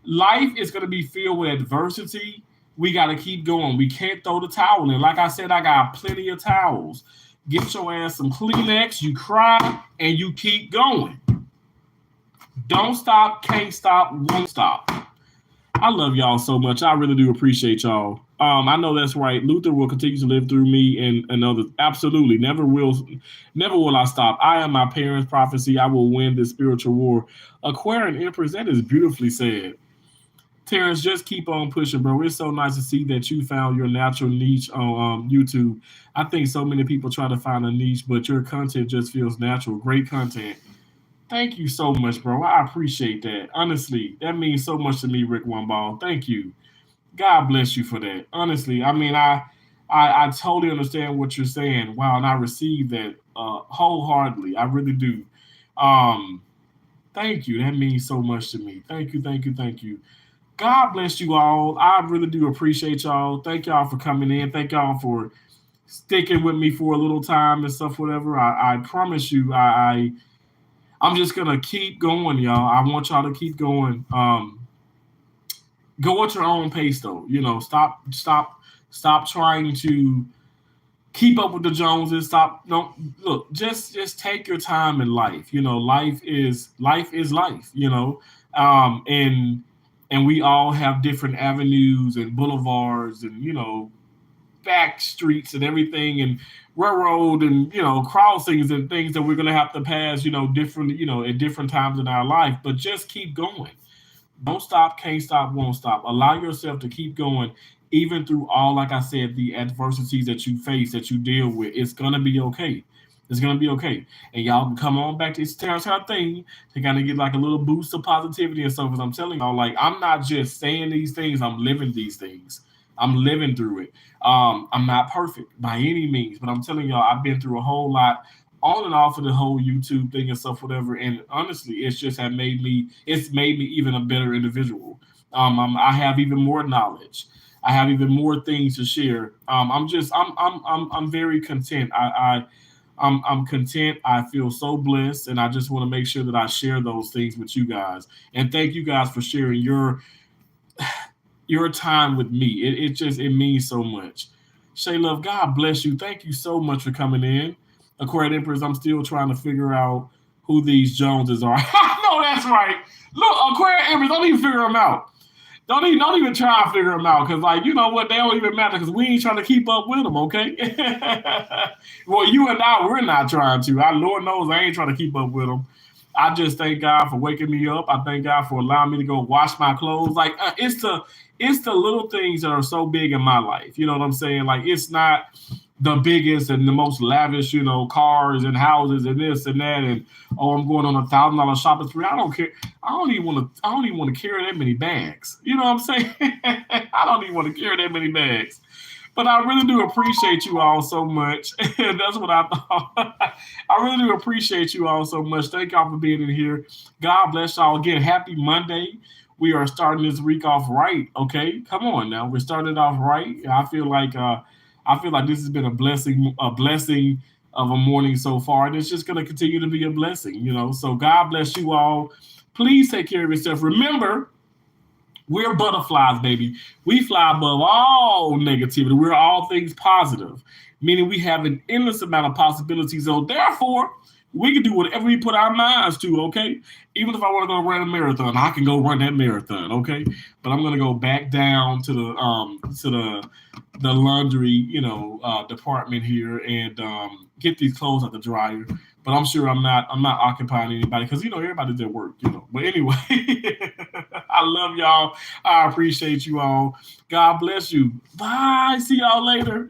Life is gonna be filled with adversity. We gotta keep going. We can't throw the towel in. Like I said, I got plenty of towels. Get your ass some Kleenex, you cry, and you keep going. Don't stop, can't stop, won't stop. I love y'all so much. I really do appreciate y'all. I know that's right. Luther will continue to live through me and others. Absolutely. Never will I stop. I am my parents' prophecy. I will win this spiritual war. Aquarian Empress, that is beautifully said. Terrence, just keep on pushing, bro. It's so nice to see that you found your natural niche on YouTube. I think so many people try to find a niche, but your content just feels natural. Great content. Thank you so much, bro. I appreciate that. Honestly, that means so much to me, Rick One Ball. Thank you. God bless you for that. Honestly, I mean, I totally understand what you're saying. Wow, and I receive that wholeheartedly. I really do. Um, Thank you. That means so much to me. Thank you, thank you, thank you. God bless you all. I really do appreciate y'all. Thank y'all for coming in. Thank y'all for sticking with me for a little time and stuff, whatever. I promise you, I'm just gonna keep going, y'all. I want y'all to keep going. Go at your own pace, though. Stop trying to keep up with the Joneses. Stop. No, look. Just take your time in life. Life is life. And we all have different avenues and boulevards and back streets and everything and railroad and crossings and things that we're gonna have to pass different at different times in our life. But just keep going. Don't stop, can't stop, won't stop. Allow yourself to keep going, even through all, like I said, the adversities that you face, that you deal with. It's gonna be okay. It's gonna be okay. And y'all can come on back to this Terrence Hart thing to kind of get like a little boost of positivity and stuff. Because I'm telling y'all, like, I'm not just saying these things, I'm living these things. I'm living through it. I'm not perfect by any means, but I'm telling y'all, I've been through a whole lot on and off of the whole YouTube thing and stuff, whatever. And honestly, it's made me even a better individual. I have even more knowledge. I have even more things to share. I'm very content. I'm content. I feel so blessed, and I just want to make sure that I share those things with you guys. And thank you guys for sharing your time with me. It means so much. Shay Love, God bless you. Thank you so much for coming in. Aquarian Empress, I'm still trying to figure out who these Joneses are. No, that's right. Look, Aquarian Empress, don't even figure them out. Don't even try to figure them out, because, like, you know what, they don't even matter, because we ain't trying to keep up with them, okay? Well, you and I, we're not trying to. Lord knows I ain't trying to keep up with them. I just thank God for waking me up. I thank God for allowing me to go wash my clothes. Like, it's the little things that are so big in my life. You know what I'm saying? Like, it's not the biggest and the most lavish, cars and houses and this and that, and I'm going on $1,000 shopping spree. I don't care. I don't even want to carry that many bags. You know what I'm saying? I don't even want to carry that many bags. But I really do appreciate you all so much. That's what I thought. I really do appreciate you all so much. Thank y'all for being in here. God bless y'all again. Happy Monday. We are starting this week off right. Okay, come on now. We're starting off right. I feel like I feel like this has been a blessing of a morning so far, and it's just going to continue to be a blessing, you know. So God bless you all. Please take care of yourself. Remember, we're butterflies, baby. We fly above all negativity. We're all things positive, meaning we have an endless amount of possibilities. So therefore, we can do whatever we put our minds to, okay? Even if I want to go run a marathon, I can go run that marathon, okay? But I'm gonna go back down to the laundry, department here and get these clothes out the dryer. But I'm sure I'm not occupying anybody because everybody's at work, But anyway, I love y'all. I appreciate you all. God bless you. Bye. See y'all later.